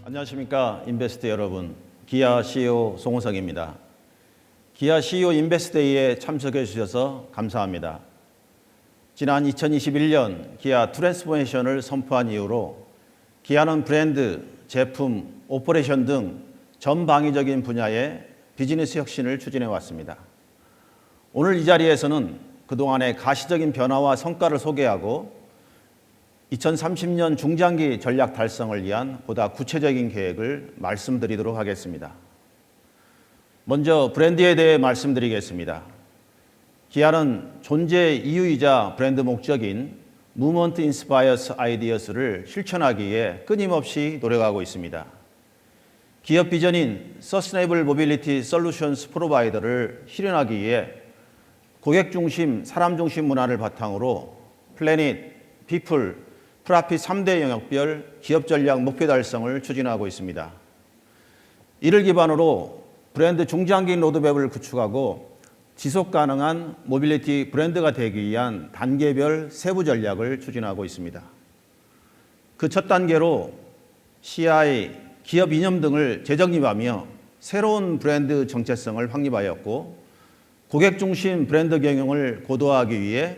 안녕하십니까 인베스트 여러분, 기아 CEO 송호석입니다. 기아 CEO 인베스트데이에 참석해 주셔서 감사합니다. 지난 2021년 기아 트랜스포메이션을 선포한 이후로 기아는 브랜드, 제품, 오퍼레이션 등 전방위적인 분야의 비즈니스 혁신을 추진해 왔습니다. 오늘 이 자리에서는 그동안의 가시적인 변화와 성과를 소개하고 2030년 중장기 전략 달성을 위한 보다 구체적인 계획을 말씀드리도록 하겠습니다. 먼저 브랜드에 대해 말씀드리겠습니다. 기아는 존재 이유이자 브랜드 목적인 Movement Inspires Ideas를 실천하기 위해 끊임없이 노력하고 있습니다. 기업 비전인 Sustainable Mobility Solutions Provider를 실현하기 위해 고객 중심, 사람 중심 문화를 바탕으로 플래닛, 피플, 프라핏 3대 영역별 기업 전략 목표 달성을 추진하고 있습니다. 이를 기반으로 브랜드 중장기 로드맵을 구축하고 지속 가능한 모빌리티 브랜드가 되기 위한 단계별 세부 전략을 추진하고 있습니다. 그 첫 단계로 CI, 기업 이념 등을 재정립하며 새로운 브랜드 정체성을 확립하였고 고객 중심 브랜드 경영을 고도화하기 위해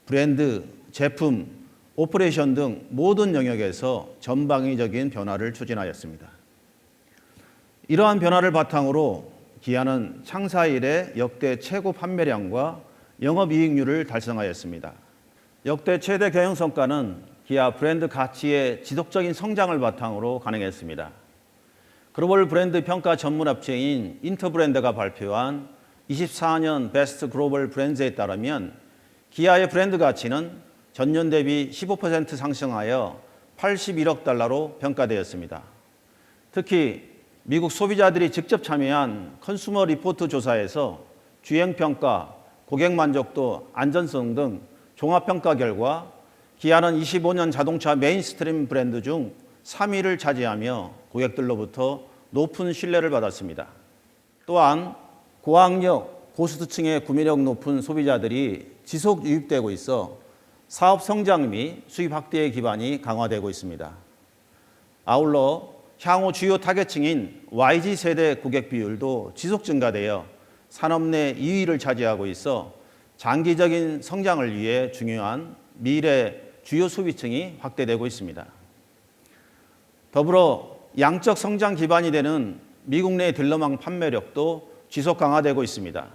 브랜드, 제품, 오퍼레이션 등 모든 영역에서 전방위적인 변화를 추진하였습니다. 이러한 변화를 바탕으로 기아는 창사 이래 역대 최고 판매량과 영업이익률을 달성하였습니다. 역대 최대 경영 성과는 기아 브랜드 가치의 지속적인 성장을 바탕으로 가능했습니다. 글로벌 브랜드 평가 전문 업체인 인터브랜드가 발표한 24년 베스트 글로벌 브랜드에 따르면 기아의 브랜드 가치는 전년 대비 15% 상승하여 81억 달러로 평가되었습니다. 특히 미국 소비자들이 직접 참여한 컨슈머 리포트 조사에서 주행평가, 고객 만족도, 안전성 등 종합평가 결과 기아는 25년 자동차 메인스트림 브랜드 중 3위를 차지하며 고객들로부터 높은 신뢰를 받았습니다. 또한 고학력, 고수득층의 구매력 높은 소비자들이 지속 유입되고 있어 사업 성장 및 수입 확대의 기반이 강화되고 있습니다. 아울러 향후 주요 타겟층인 YG 세대 고객 비율도 지속 증가되어 산업 내 2위를 차지하고 있어 장기적인 성장을 위해 중요한 미래 주요 소비층이 확대되고 있습니다. 더불어 양적 성장 기반이 되는 미국 내 딜러망 판매력도 지속 강화되고 있습니다.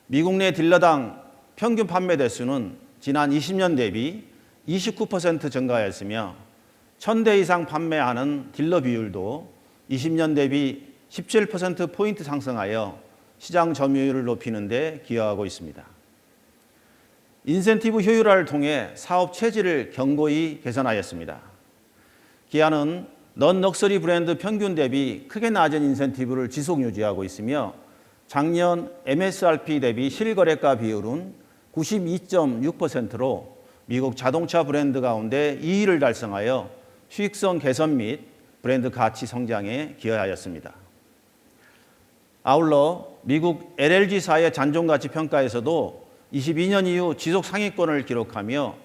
미국 내 딜러당 평균 판매 대수는 지난 20년 대비 29% 증가하였으며 1000대 이상 판매하는 딜러 비율도 20년 대비 17%포인트 상승하여 시장 점유율을 높이는 데 기여하고 있습니다. 인센티브 효율화를 통해 사업 체질을 견고히 개선하였습니다. 기아는 넌 럭셔리 브랜드 평균 대비 크게 낮은 인센티브를 지속 유지하고 있으며 작년 MSRP 대비 실거래가 비율은 92.6%로 미국 자동차 브랜드 가운데 2위를 달성하여 수익성 개선 및 브랜드 가치 성장에 기여하였습니다. 아울러 미국 LLG사의 잔존가치 평가에서도 22년 이후 지속 상위권을 기록하며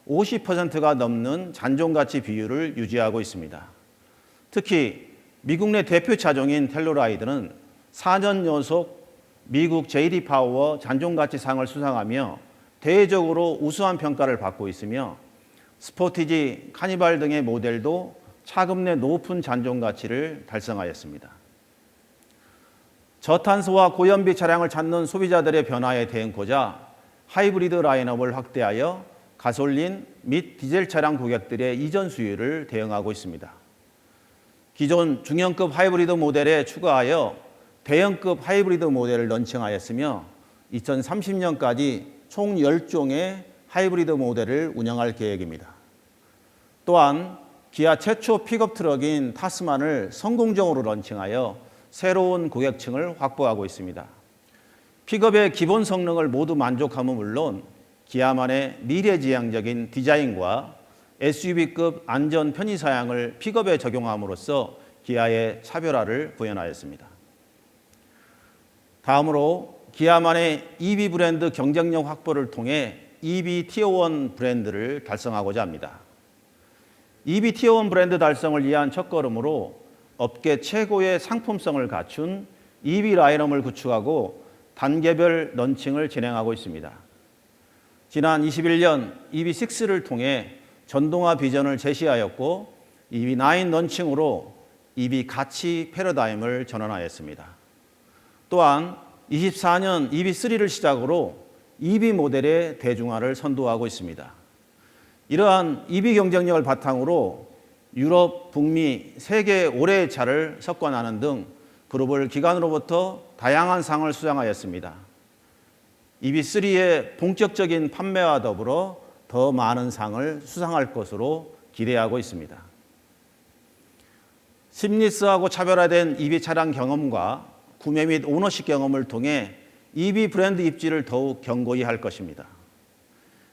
50%가 넘는 잔존가치 비율을 유지하고 있습니다. 특히 미국 내 대표 차종인 텔루라이드는 4년 연속 미국 JD 파워 잔존가치상을 수상하며 대외적으로 우수한 평가를 받고 있으며 스포티지, 카니발 등의 모델도 차급 내 높은 잔존가치를 달성하였습니다. 저탄소와 고연비 차량을 찾는 소비자들의 변화에 대응하고자 하이브리드 라인업을 확대하여 가솔린 및 디젤 차량 고객들의 이전 수요를 대응하고 있습니다. 기존 중형급 하이브리드 모델에 추가하여 대형급 하이브리드 모델을 런칭하였으며 2030년까지 총 10종의 하이브리드 모델을 운영할 계획입니다. 또한 기아 최초 픽업 트럭인 타스만을 성공적으로 런칭하여 새로운 고객층을 확보하고 있습니다. 픽업의 기본 성능을 모두 만족함은 물론 기아만의 미래지향적인 디자인과 SUV급 안전 편의 사양을 픽업에 적용함으로써 기아의 차별화를 구현하였습니다. 다음으로 기아만의 EV 브랜드 경쟁력 확보를 통해 EV 티어1 브랜드를 달성하고자 합니다. EV 티어1 브랜드 달성을 위한 첫걸음으로 업계 최고의 상품성을 갖춘 EV 라인업을 구축하고 단계별 런칭을 진행하고 있습니다. 지난 21년 EV6를 통해 전동화 비전을 제시하였고 EV9 런칭으로 EV 가치 패러다임을 전환하였습니다. 또한 24년 EV3를 시작으로 EV 모델의 대중화를 선도하고 있습니다. 이러한 EV 경쟁력을 바탕으로 유럽, 북미, 세계 올해의 차를 석권하는 등 글로벌 기관으로부터 다양한 상을 수상하였습니다. EV3의 본격적인 판매와 더불어 더 많은 상을 수상할 것으로 기대하고 있습니다. 심리스하고 차별화된 EV 차량 경험과 구매 및 오너십 경험을 통해 EV 브랜드 입지를 더욱 견고히 할 것입니다.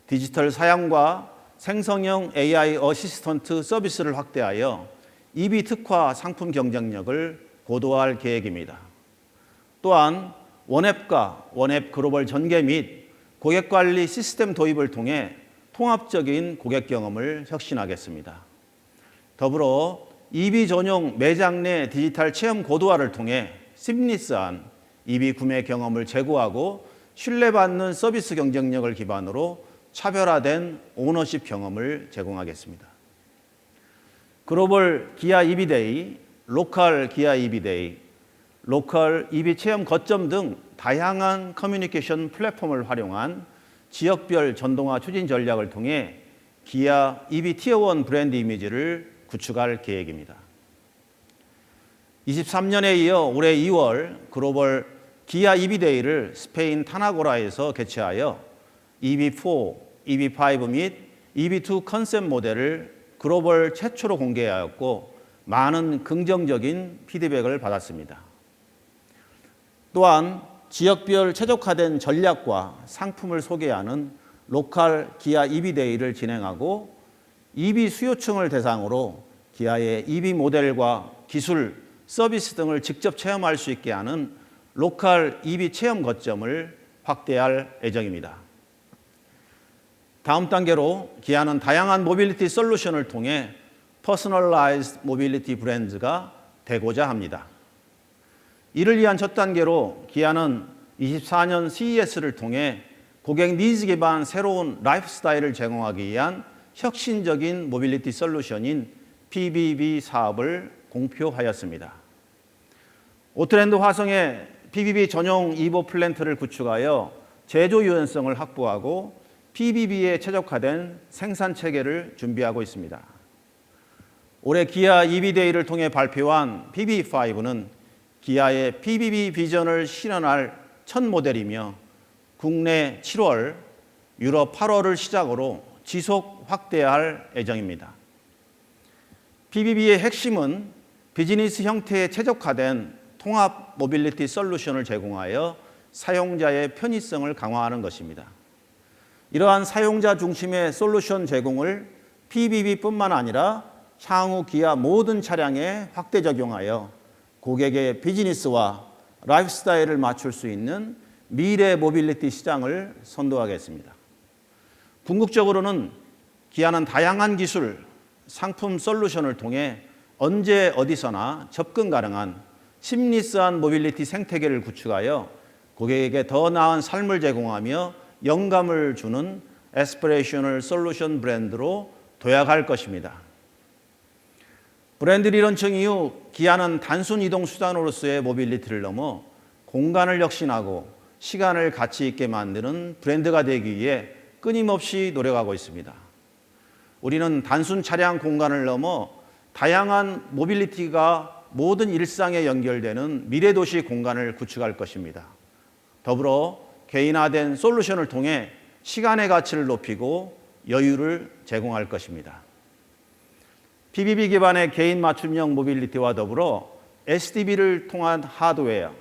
디지털 사양과 생성형 AI 어시스턴트 서비스를 확대하여 EV 특화 상품 경쟁력을 고도화할 계획입니다. 또한 원앱과 원앱 글로벌 전개 및 고객관리 시스템 도입을 통해 통합적인 고객 경험을 혁신하겠습니다. 더불어 EV 전용 매장 내 디지털 체험 고도화를 통해 심리스한 EV 구매 경험을 제고하고 신뢰받는 서비스 경쟁력을 기반으로 차별화된 오너십 경험을 제공하겠습니다. 글로벌 기아 EV데이, 로컬 기아 EV데이, 로컬 EV 체험 거점 등 다양한 커뮤니케이션 플랫폼을 활용한 지역별 전동화 추진 전략을 통해 기아 EV 티어1 브랜드 이미지를 구축할 계획입니다. 23년에 이어 올해 2월 글로벌 기아 EV데이를 스페인 타나고라에서 개최하여 EV4, EV5 및 EV2 컨셉 모델을 글로벌 최초로 공개하였고 많은 긍정적인 피드백을 받았습니다. 또한 지역별 최적화된 전략과 상품을 소개하는 로컬 기아 EV데이를 진행하고 EV 수요층을 대상으로 기아의 EV 모델과 기술, 서비스 등을 직접 체험할 수 있게 하는 로컬 EV 체험 거점을 확대할 예정입니다. 다음 단계로 기아는 다양한 모빌리티 솔루션을 통해 퍼스널라이즈드 모빌리티 브랜드가 되고자 합니다. 이를 위한 첫 단계로 기아는 24년 CES를 통해 고객 니즈 기반 새로운 라이프 스타일을 제공하기 위한 혁신적인 모빌리티 솔루션인 PBB 사업을 공표하였습니다. 오트랜드 화성에 PBB 전용 이보 플랜트를 구축하여 제조 유연성을 확보하고 PBB에 최적화된 생산 체계를 준비하고 있습니다. 올해 기아 EV데이를 통해 발표한 PBB5는 기아의 PBB 비전을 실현할 첫 모델이며 국내 7월, 유럽 8월을 시작으로 지속 확대할 예정입니다. PBB의 핵심은 비즈니스 형태에 최적화된 통합 모빌리티 솔루션을 제공하여 사용자의 편의성을 강화하는 것입니다. 이러한 사용자 중심의 솔루션 제공을 PBB뿐만 아니라 향후 기아 모든 차량에 확대 적용하여 고객의 비즈니스와 라이프 스타일을 맞출 수 있는 미래 모빌리티 시장을 선도하겠습니다. 궁극적으로는 기아는 다양한 기술, 상품 솔루션을 통해 언제 어디서나 접근 가능한 심리스한 모빌리티 생태계를 구축하여 고객에게 더 나은 삶을 제공하며 영감을 주는 에스피레이셔널 솔루션 브랜드로 도약할 것입니다. 브랜드 리런칭 이후 기아는 단순 이동 수단으로서의 모빌리티를 넘어 공간을 혁신하고 시간을 가치 있게 만드는 브랜드가 되기 위해 끊임없이 노력하고 있습니다. 우리는 단순 차량 공간을 넘어 다양한 모빌리티가 모든 일상에 연결되는 미래도시 공간을 구축할 것입니다. 더불어 개인화된 솔루션을 통해 시간의 가치를 높이고 여유를 제공할 것입니다. PBB 기반의 개인 맞춤형 모빌리티와 더불어 SDV를 통한 하드웨어,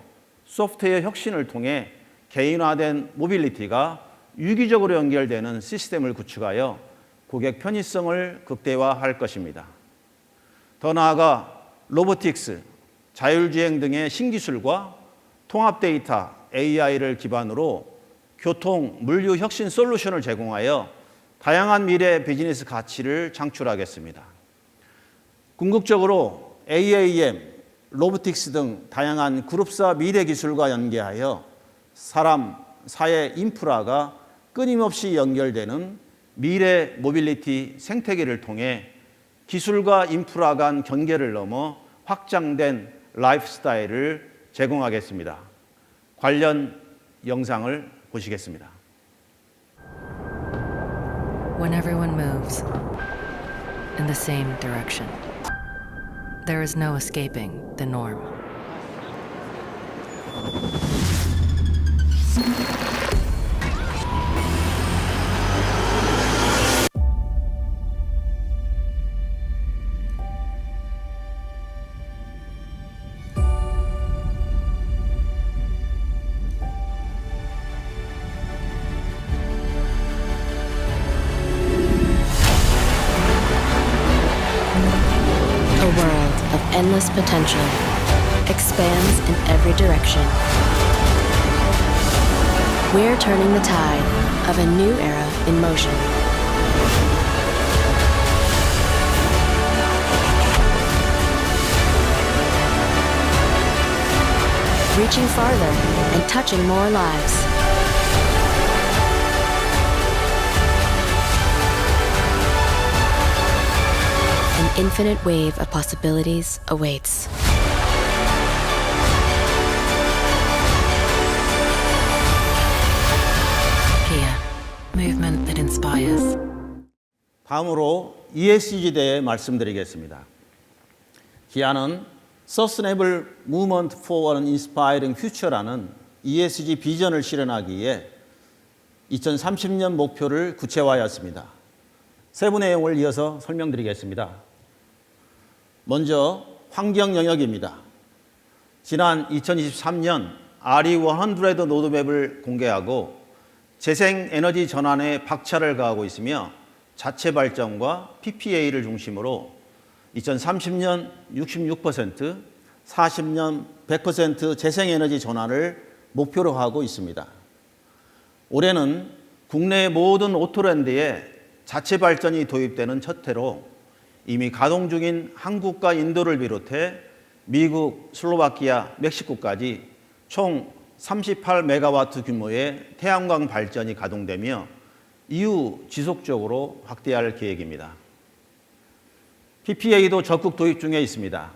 소프트웨어 혁신을 통해 개인화된 모빌리티가 유기적으로 연결되는 시스템을 구축하여 고객 편의성을 극대화할 것입니다. 더 나아가 로보틱스, 자율주행 등의 신기술과 통합 데이터, AI를 기반으로 교통, 물류 혁신 솔루션을 제공하여 다양한 미래 비즈니스 가치를 창출하겠습니다. 궁극적으로 AAM, 로보틱스 등 다양한 그룹사 미래 기술과 연계하여 사람, 사회 인프라가 끊임없이 연결되는 미래 모빌리티 생태계를 통해 기술과 인프라 간 경계를 넘어 확장된 라이프 스타일을 제공하겠습니다. 관련 영상을 보시겠습니다. When everyone moves in the same direction, there is no escaping the norm. A world of endless potential expands in every direction. We're turning the tide of a new era in motion. Reaching farther and touching more lives. An infinite wave of possibilities awaits. Kia, movement that inspires. 다음으로 ESG에 대해 말씀드리겠습니다. 기아는 Sustainable Movement for an Inspiring Future라는 ESG 비전을 실현하기 위해 2030년 목표를 구체화하였습니다. 세부 내용을 이어서 설명드리겠습니다. 먼저 환경 영역입니다. 지난 2023년 RE100 로드맵을 공개하고 재생에너지 전환에 박차를 가하고 있으며 자체 발전과 PPA를 중심으로 2030년 66%, 40년 100% 재생에너지 전환을 목표로 하고 있습니다. 올해는 국내 모든 오토랜드에 자체 발전이 도입되는 첫 해로 이미 가동 중인 한국과 인도를 비롯해 미국, 슬로바키아, 멕시코까지 총 38메가와트 규모의 태양광 발전이 가동되며 이후 지속적으로 확대할 계획입니다. PPA도 적극 도입 중에 있습니다.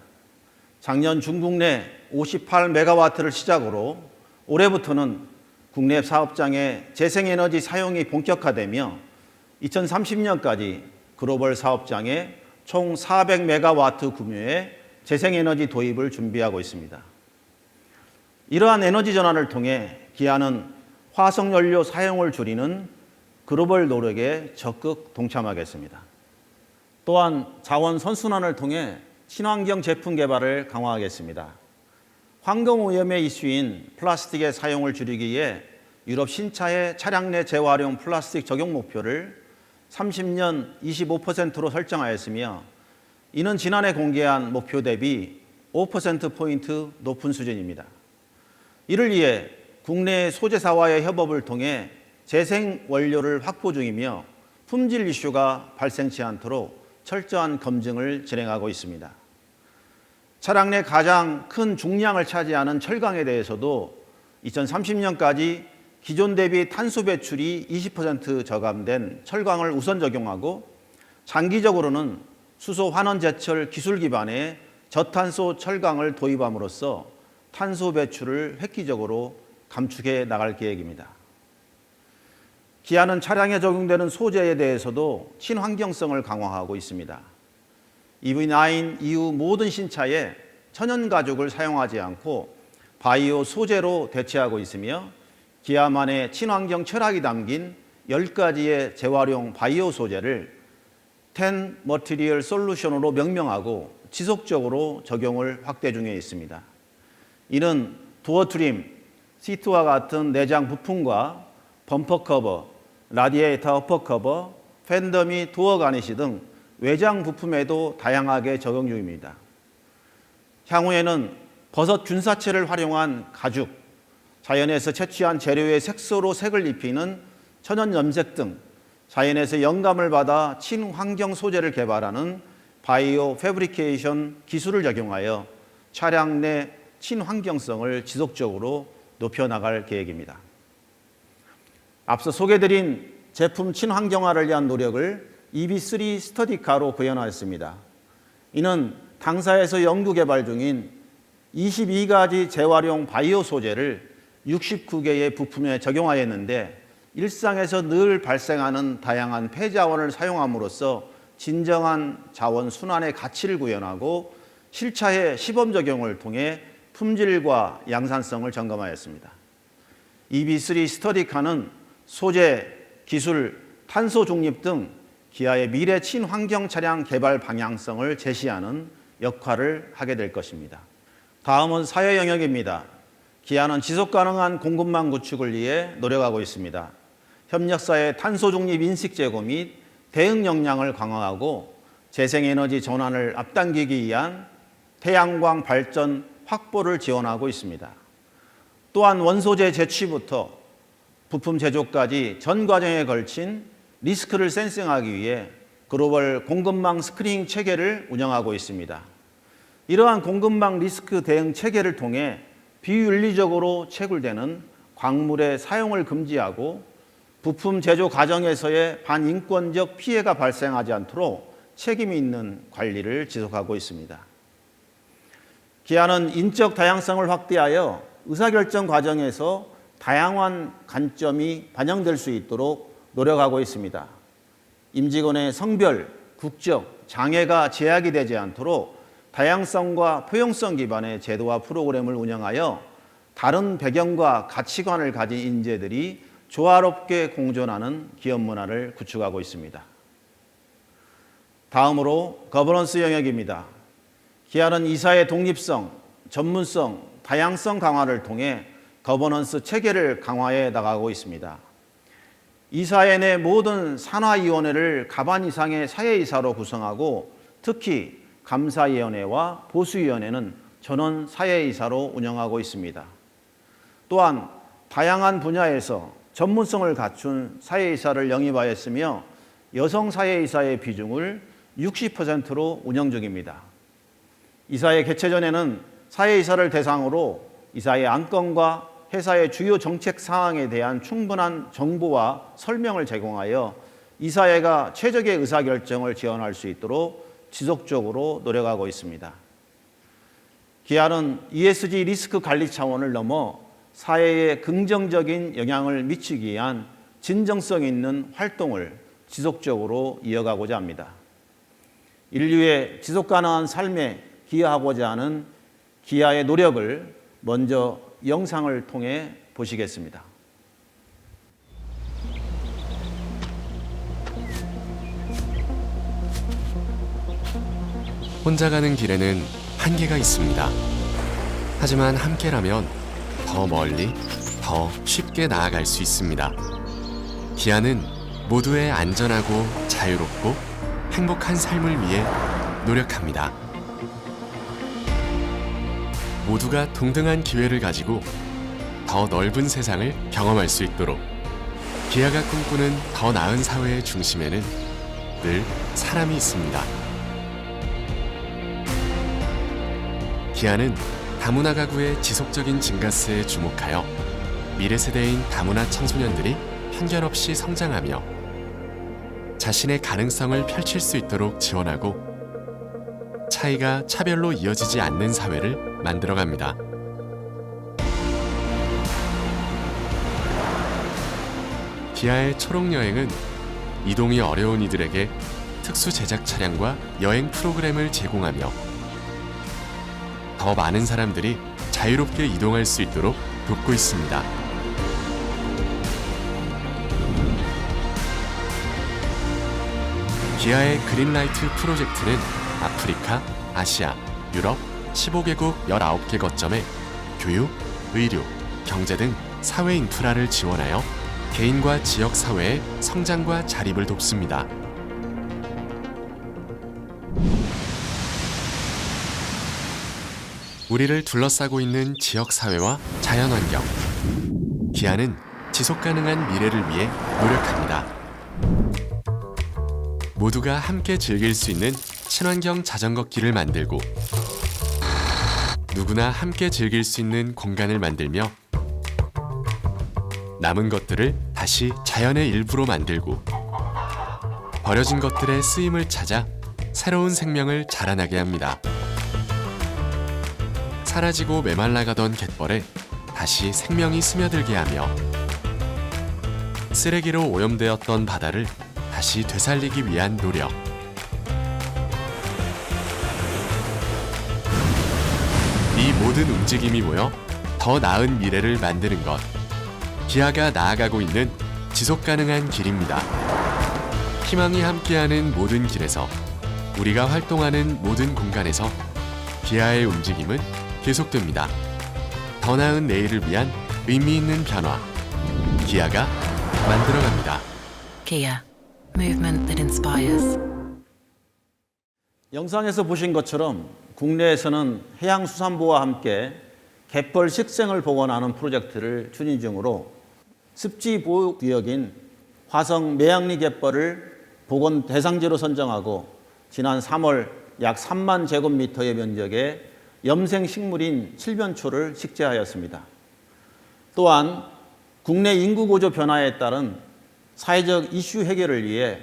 작년 중국 내 58메가와트를 시작으로 올해부터는 국내 사업장의 재생에너지 사용이 본격화되며 2030년까지 글로벌 사업장에 총 400메가와트 규모의 재생에너지 도입을 준비하고 있습니다. 이러한 에너지 전환을 통해 기아는 화석연료 사용을 줄이는 글로벌 노력에 적극 동참하겠습니다. 또한 자원 선순환을 통해 친환경 제품 개발을 강화하겠습니다. 환경오염의 이슈인 플라스틱의 사용을 줄이기 위해 유럽 신차의 차량 내 재활용 플라스틱 적용 목표를 30년 25%로 설정하였으며 이는 지난해 공개한 목표 대비 5%포인트 높은 수준입니다. 이를 위해 국내 소재사와의 협업을 통해 재생원료를 확보 중이며 품질 이슈가 발생치 않도록 철저한 검증을 진행하고 있습니다. 차량 내 가장 큰 중량을 차지하는 철강에 대해서도 2030년까지 기존 대비 탄소 배출이 20% 저감된 철강을 우선 적용하고 장기적으로는 수소 환원 제철 기술 기반의 저탄소 철강을 도입함으로써 탄소 배출을 획기적으로 감축해 나갈 계획입니다. 기아는 차량에 적용되는 소재에 대해서도 친환경성을 강화하고 있습니다. EV9 이후 모든 신차에 천연 가죽을 사용하지 않고 바이오 소재로 대체하고 있으며 기아만의 친환경 철학이 담긴 10가지의 재활용 바이오 소재를 10 Material Solution으로 명명하고 지속적으로 적용을 확대 중에 있습니다. 이는 도어 트림, 시트와 같은 내장 부품과 범퍼 커버, 라디에이터 어퍼 커버, 팬더 및 도어 가니시 등 외장 부품에도 다양하게 적용 중입니다. 향후에는 버섯 균사체를 활용한 가죽, 자연에서 채취한 재료의 색소로 색을 입히는 천연 염색 등 자연에서 영감을 받아 친환경 소재를 개발하는 바이오 패브리케이션 기술을 적용하여 차량 내 친환경성을 지속적으로 높여나갈 계획입니다. 앞서 소개드린 제품 친환경화를 위한 노력을 EV3 스터디카로 구현하였습니다. 이는 당사에서 연구 개발 중인 22가지 재활용 바이오 소재를 69개의 부품에 적용하였는데 일상에서 늘 발생하는 다양한 폐자원을 사용함으로써 진정한 자원 순환의 가치를 구현하고 실차의 시범 적용을 통해 품질과 양산성을 점검하였습니다. EV3 스터디카는 소재, 기술, 탄소 중립 등 기아의 미래 친환경 차량 개발 방향성을 제시하는 역할을 하게 될 것입니다. 다음은 사회 영역입니다. 기아는 지속가능한 공급망 구축을 위해 노력하고 있습니다. 협력사의 탄소 중립 인식 제고 및 대응 역량을 강화하고 재생에너지 전환을 앞당기기 위한 태양광 발전 확보를 지원하고 있습니다. 또한 원소재 제취부터 부품 제조까지 전 과정에 걸친 리스크를 센싱하기 위해 글로벌 공급망 스크리닝 체계를 운영하고 있습니다. 이러한 공급망 리스크 대응 체계를 통해 비윤리적으로 채굴되는 광물의 사용을 금지하고 부품 제조 과정에서의 반인권적 피해가 발생하지 않도록 책임이 있는 관리를 지속하고 있습니다. 기아는 인적 다양성을 확대하여 의사결정 과정에서 다양한 관점이 반영될 수 있도록 노력하고 있습니다. 임직원의 성별, 국적, 장애가 제약이 되지 않도록 다양성과 포용성 기반의 제도와 프로그램을 운영하여 다른 배경과 가치관을 가진 인재들이 조화롭게 공존하는 기업 문화를 구축하고 있습니다. 다음으로 거버넌스 영역입니다. 기아는 이사의 독립성, 전문성, 다양성 강화를 통해 거버넌스 체계를 강화해 나가고 있습니다. 이사회 내 모든 산하위원회를 가반 이상의 사회이사로 구성하고 특히 감사위원회와 보수위원회는 전원 사회이사로 운영하고 있습니다. 또한 다양한 분야에서 전문성을 갖춘 사회이사를 영입하였으며 여성 사회이사의 비중을 60%로 운영 중입니다. 이사회 개최 전에는 사회이사를 대상으로 이사의 안건과 회사의 주요 정책 사항에 대한 충분한 정보와 설명을 제공하여 이사회가 최적의 의사결정을 지원할 수 있도록 지속적으로 노력하고 있습니다. 기아는 ESG 리스크 관리 차원을 넘어 사회에 긍정적인 영향을 미치기 위한 진정성 있는 활동을 지속적으로 이어가고자 합니다. 인류의 지속가능한 삶에 기여하고자 하는 기아의 노력을 먼저 영상을 통해 보시겠습니다. 혼자 가는 길에는 한계가 있습니다. 하지만 함께라면 더 멀리, 더 쉽게 나아갈 수 있습니다. 기아는 모두의 안전하고 자유롭고 행복한 삶을 위해 노력합니다. 모두가 동등한 기회를 가지고 더 넓은 세상을 경험할 수 있도록 기아가 꿈꾸는 더 나은 사회의 중심에는 늘 사람이 있습니다. 기아는 다문화 가구의 지속적인 증가세에 주목하여 미래 세대인 다문화 청소년들이 편견 없이 성장하며 자신의 가능성을 펼칠 수 있도록 지원하고 차이가 차별로 이어지지 않는 사회를 만들어갑니다. 기아의 초록 여행은 이동이 어려운 이들에게 특수 제작 차량과 여행 프로그램을 제공하며 더 많은 사람들이 자유롭게 이동할 수 있도록 돕고 있습니다. 기아의 그린라이트 프로젝트는 아프리카, 아시아, 유럽 15개국 19개 거점에 교육, 의료, 경제 등 사회 인프라를 지원하여 개인과 지역 사회의 성장과 자립을 돕습니다. 우리를 둘러싸고 있는 지역 사회와 자연 환경. 기아는 지속 가능한 미래를 위해 노력합니다. 모두가 함께 즐길 수 있는 친환경 자전거 길을 만들고 누구나 함께 즐길 수 있는 공간을 만들며 남은 것들을 다시 자연의 일부로 만들고 버려진 것들의 쓰임을 찾아 새로운 생명을 자라나게 합니다. 사라지고 메말라가던 갯벌에 다시 생명이 스며들게 하며 쓰레기로 오염되었던 바다를 다시 되살리기 위한 노력. 이 모든 움직임이 모여 더 나은 미래를 만드는 것. 기아가 나아가고 있는 지속가능한 길입니다. 희망이 함께하는 모든 길에서 우리가 활동하는 모든 공간에서 기아의 움직임은 계속됩니다. 더 나은 내일을 위한 의미 있는 변화. 기아가 만들어갑니다. Kia, movement that inspires. 영상에서 보신 것처럼 국내에서는 해양수산부와 함께 갯벌 식생을 복원하는 프로젝트를 추진 중으로 습지보호구역인 화성 매양리 갯벌을 복원 대상지로 선정하고 지난 3월 약 3만 제곱미터의 면적에 염생식물인 칠변초를 식재하였습니다. 또한 국내 인구 구조 변화에 따른 사회적 이슈 해결을 위해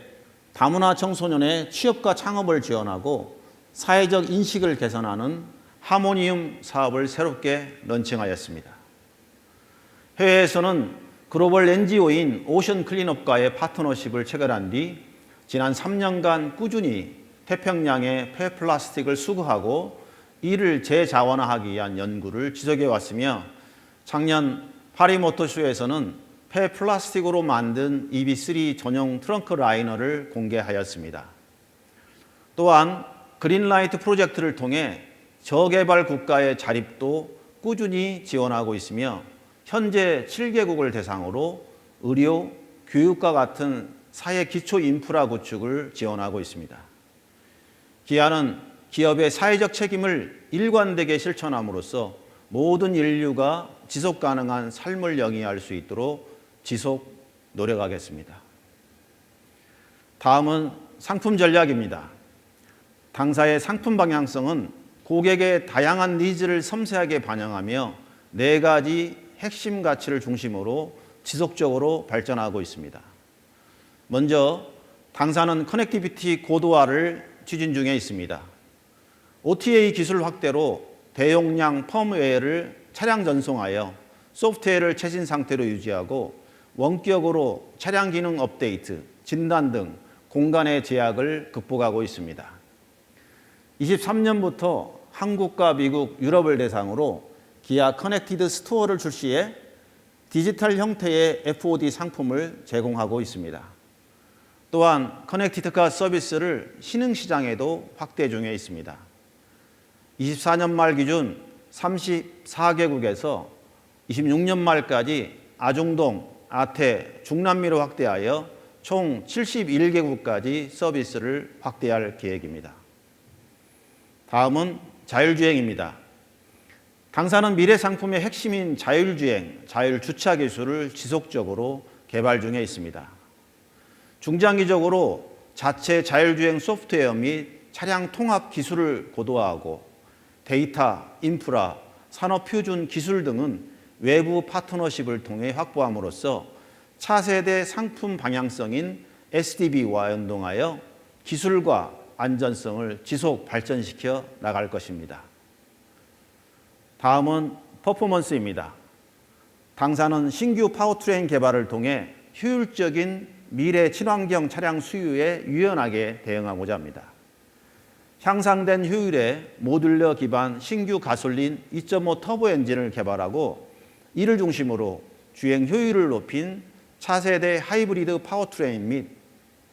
다문화 청소년의 취업과 창업을 지원하고 사회적 인식을 개선하는 하모니움 사업을 새롭게 런칭하였습니다. 해외에서는 글로벌 NGO인 오션 클린업과의 파트너십을 체결한 뒤 지난 3년간 꾸준히 태평양의 폐플라스틱을 수거하고 이를 재자원화하기 위한 연구를 지속해 왔으며 작년 파리 모터쇼에서는 폐플라스틱으로 만든 EV3 전용 트렁크 라이너를 공개하였습니다. 또한 그린라이트 프로젝트를 통해 저개발 국가의 자립도 꾸준히 지원하고 있으며 현재 7개국을 대상으로 의료, 교육과 같은 사회 기초 인프라 구축을 지원하고 있습니다. 기아는 기업의 사회적 책임을 일관되게 실천함으로써 모든 인류가 지속 가능한 삶을 영위할 수 있도록 지속 노력하겠습니다. 다음은 상품 전략입니다. 당사의 상품 방향성은 고객의 다양한 니즈를 섬세하게 반영하며 4가지 핵심 가치를 중심으로 지속적으로 발전하고 있습니다. 먼저 당사는 커넥티비티 고도화를 추진 중에 있습니다. OTA 기술 확대로 대용량 펌웨어를 차량 전송하여 소프트웨어를 최신 상태로 유지하고 원격으로 차량 기능 업데이트, 진단 등 공간의 제약을 극복하고 있습니다. 23년부터 한국과 미국, 유럽을 대상으로 기아 커넥티드 스토어를 출시해 디지털 형태의 FOD 상품을 제공하고 있습니다. 또한 커넥티드카 서비스를 신흥시장에도 확대 중에 있습니다. 24년 말 기준 34개국에서 26년 말까지 아중동, 아태, 중남미로 확대하여 총 71개국까지 서비스를 확대할 계획입니다. 다음은 자율주행입니다. 당사는 미래 상품의 핵심인 자율주행, 자율주차 기술을 지속적으로 개발 중에 있습니다. 중장기적으로 자체 자율주행 소프트웨어 및 차량 통합 기술을 고도화하고 데이터, 인프라, 산업 표준 기술 등은 외부 파트너십을 통해 확보함으로써 차세대 상품 방향성인 SDB와 연동하여 기술과 안전성을 지속 발전시켜 나갈 것입니다. 다음은 퍼포먼스입니다. 당사는 신규 파워트레인 개발을 통해 효율적인 미래 친환경 차량 수요에 유연하게 대응하고자 합니다. 향상된 효율의 모듈러 기반 신규 가솔린 2.5 터보 엔진을 개발하고 이를 중심으로 주행 효율을 높인 차세대 하이브리드 파워트레인 및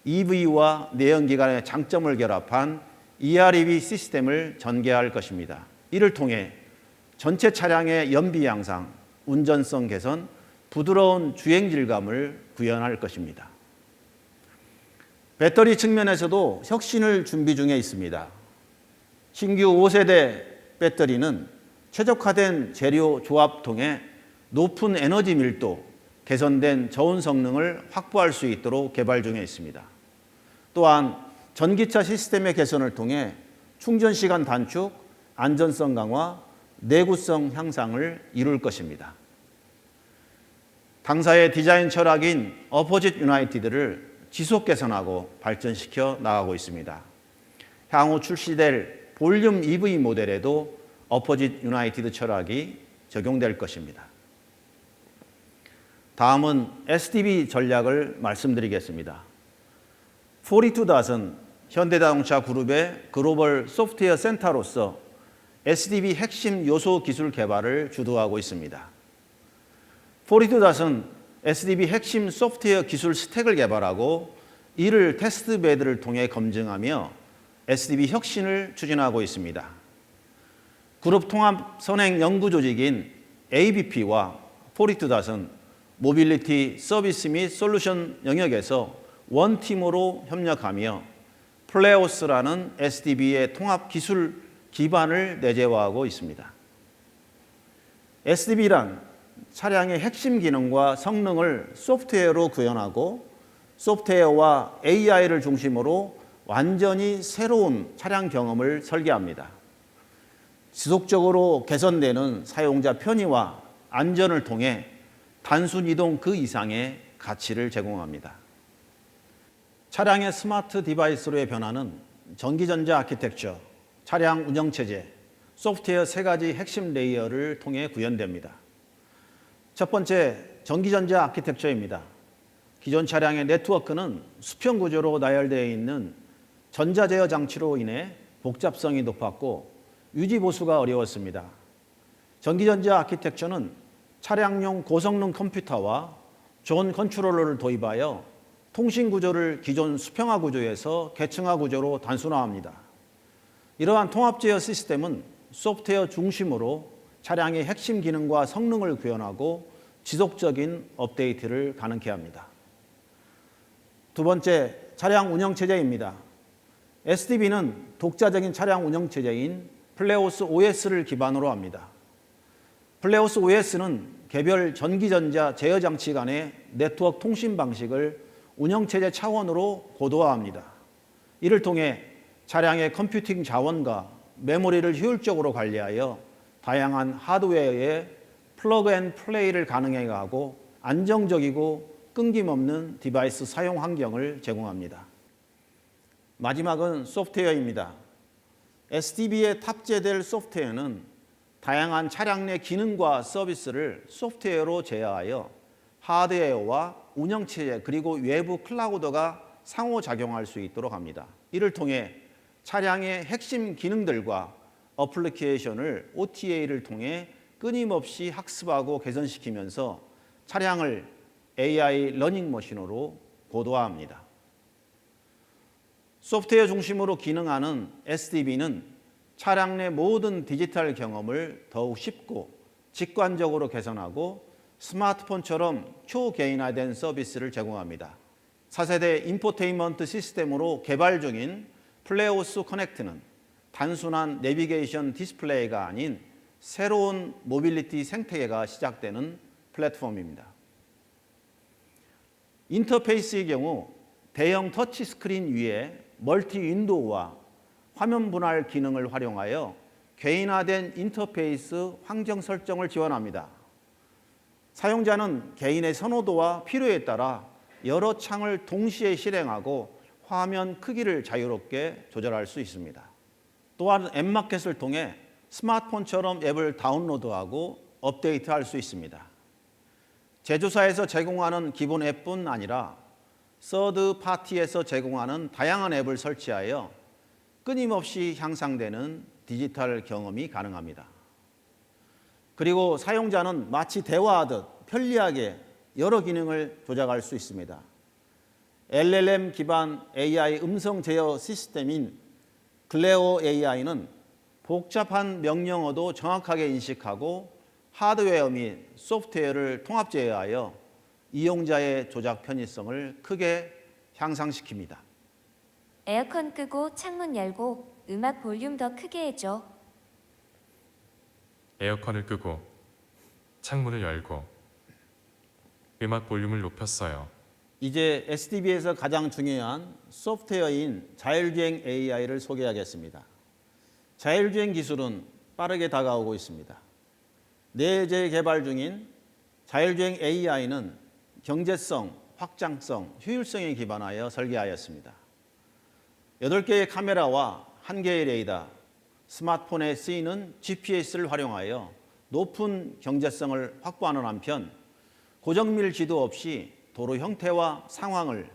EV와 내연기관의 장점을 결합한 EREV 시스템을 전개할 것입니다. 이를 통해 전체 차량의 연비 향상, 운전성 개선, 부드러운 주행 질감을 구현할 것입니다. 배터리 측면에서도 혁신을 준비 중에 있습니다. 신규 5세대 배터리는 최적화된 재료 조합 통해 높은 에너지 밀도, 개선된 저온 성능을 확보할 수 있도록 개발 중에 있습니다. 또한 전기차 시스템의 개선을 통해 충전 시간 단축, 안전성 강화, 내구성 향상을 이룰 것입니다. 당사의 디자인 철학인 어포짓 유나이티드를 지속 개선하고 발전시켜 나가고 있습니다. 향후 출시될 볼륨 EV 모델에도 어포짓 유나이티드 철학이 적용될 것입니다. 다음은 SDV 전략을 말씀드리겠습니다. 42닷은 현대자동차 그룹의 글로벌 소프트웨어 센터로서 SDV 핵심 요소 기술 개발을 주도하고 있습니다. 42닷은 SDV 핵심 소프트웨어 기술 스택을 개발하고 이를 테스트베드를 통해 검증하며 SDV 혁신을 추진하고 있습니다. 그룹 통합 선행 연구 조직인 ABP와 42닷은 모빌리티 서비스 및 솔루션 영역에서 원팀으로 협력하며 플레오스라는 SDV의 통합 기술 기반을 내재화하고 있습니다. SDV란 차량의 핵심 기능과 성능을 소프트웨어로 구현하고 소프트웨어와 AI를 중심으로 완전히 새로운 차량 경험을 설계합니다. 지속적으로 개선되는 사용자 편의와 안전을 통해 단순 이동 그 이상의 가치를 제공합니다. 차량의 스마트 디바이스로의 변화는 전기전자 아키텍처, 차량 운영체제, 소프트웨어 세 가지 핵심 레이어를 통해 구현됩니다. 첫 번째, 전기전자 아키텍처입니다. 기존 차량의 네트워크는 수평 구조로 나열되어 있는 전자제어 장치로 인해 복잡성이 높았고 유지 보수가 어려웠습니다. 전기전자 아키텍처는 차량용 고성능 컴퓨터와 존 컨트롤러를 도입하여 통신 구조를 기존 수평화 구조에서 계층화 구조로 단순화합니다. 이러한 통합 제어 시스템은 소프트웨어 중심으로 차량의 핵심 기능과 성능을 구현하고 지속적인 업데이트를 가능케 합니다. 두 번째, 차량 운영 체제입니다. SDV는 독자적인 차량 운영 체제인 플레오스 OS를 기반으로 합니다. 플레오스 OS는 개별 전기전자 제어 장치 간의 네트워크 통신 방식을 운영체제 차원으로 고도화합니다. 이를 통해 차량의 컴퓨팅 자원과 메모리를 효율적으로 관리하여 다양한 하드웨어의 플러그 앤 플레이를 가능하게 하고 안정적이고 끊김없는 디바이스 사용 환경을 제공합니다. 마지막은 소프트웨어입니다. SDV에 탑재될 소프트웨어는 다양한 차량 내 기능과 서비스를 소프트웨어로 제어하여 하드웨어와 운영체제 그리고 외부 클라우드가 상호작용할 수 있도록 합니다. 이를 통해 차량의 핵심 기능들과 어플리케이션을 OTA를 통해 끊임없이 학습하고 개선시키면서 차량을 AI 러닝머신으로 고도화합니다. 소프트웨어 중심으로 기능하는 SDV는 차량 내 모든 디지털 경험을 더욱 쉽고 직관적으로 개선하고 스마트폰처럼 초개인화된 서비스를 제공합니다. 4세대 인포테인먼트 시스템으로 개발 중인 플레오스 커넥트는 단순한 내비게이션 디스플레이가 아닌 새로운 모빌리티 생태계가 시작되는 플랫폼입니다. 인터페이스의 경우 대형 터치스크린 위에 멀티 윈도우와 화면 분할 기능을 활용하여 개인화된 인터페이스 환경 설정을 지원합니다. 사용자는 개인의 선호도와 필요에 따라 여러 창을 동시에 실행하고 화면 크기를 자유롭게 조절할 수 있습니다. 또한 앱마켓을 통해 스마트폰처럼 앱을 다운로드하고 업데이트할 수 있습니다. 제조사에서 제공하는 기본 앱뿐 아니라 서드 파티에서 제공하는 다양한 앱을 설치하여 끊임없이 향상되는 디지털 경험이 가능합니다. 그리고 사용자는 마치 대화하듯 편리하게 여러 기능을 조작할 수 있습니다. LLM 기반 AI 음성 제어 시스템인 글레오 AI는 복잡한 명령어도 정확하게 인식하고 하드웨어 및 소프트웨어를 통합 제어하여 이용자의 조작 편의성을 크게 향상시킵니다. 에어컨 끄고 창문 열고 음악 볼륨 더 크게 해줘. 에어컨을 끄고 창문을 열고 음악 볼륨을 높였어요. 이제 SDV에서 가장 중요한 소프트웨어인 자율주행 AI를 소개하겠습니다. 자율주행 기술은 빠르게 다가오고 있습니다. 내재 개발 중인 자율주행 AI는 경제성, 확장성, 효율성에 기반하여 설계하였습니다. 8개의 카메라와 1개의 레이더, 스마트폰에 쓰이는 GPS를 활용하여 높은 경제성을 확보하는 한편 고정밀 지도 없이 도로 형태와 상황을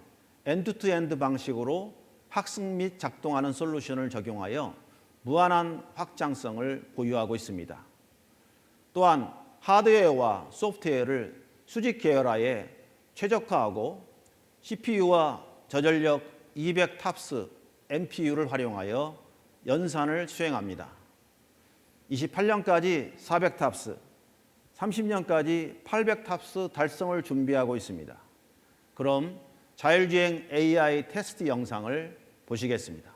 엔드투엔드 방식으로 학습 및 작동하는 솔루션을 적용하여 무한한 확장성을 보유하고 있습니다. 또한 하드웨어와 소프트웨어를 수직 계열화에 최적화하고 CPU와 저전력 200 탑스 NPU를 활용하여 연산을 수행합니다. 28년까지 400 탑스, 30년까지 800 탑스 달성을 준비하고 있습니다. 그럼 자율주행 AI 테스트 영상을 보시겠습니다.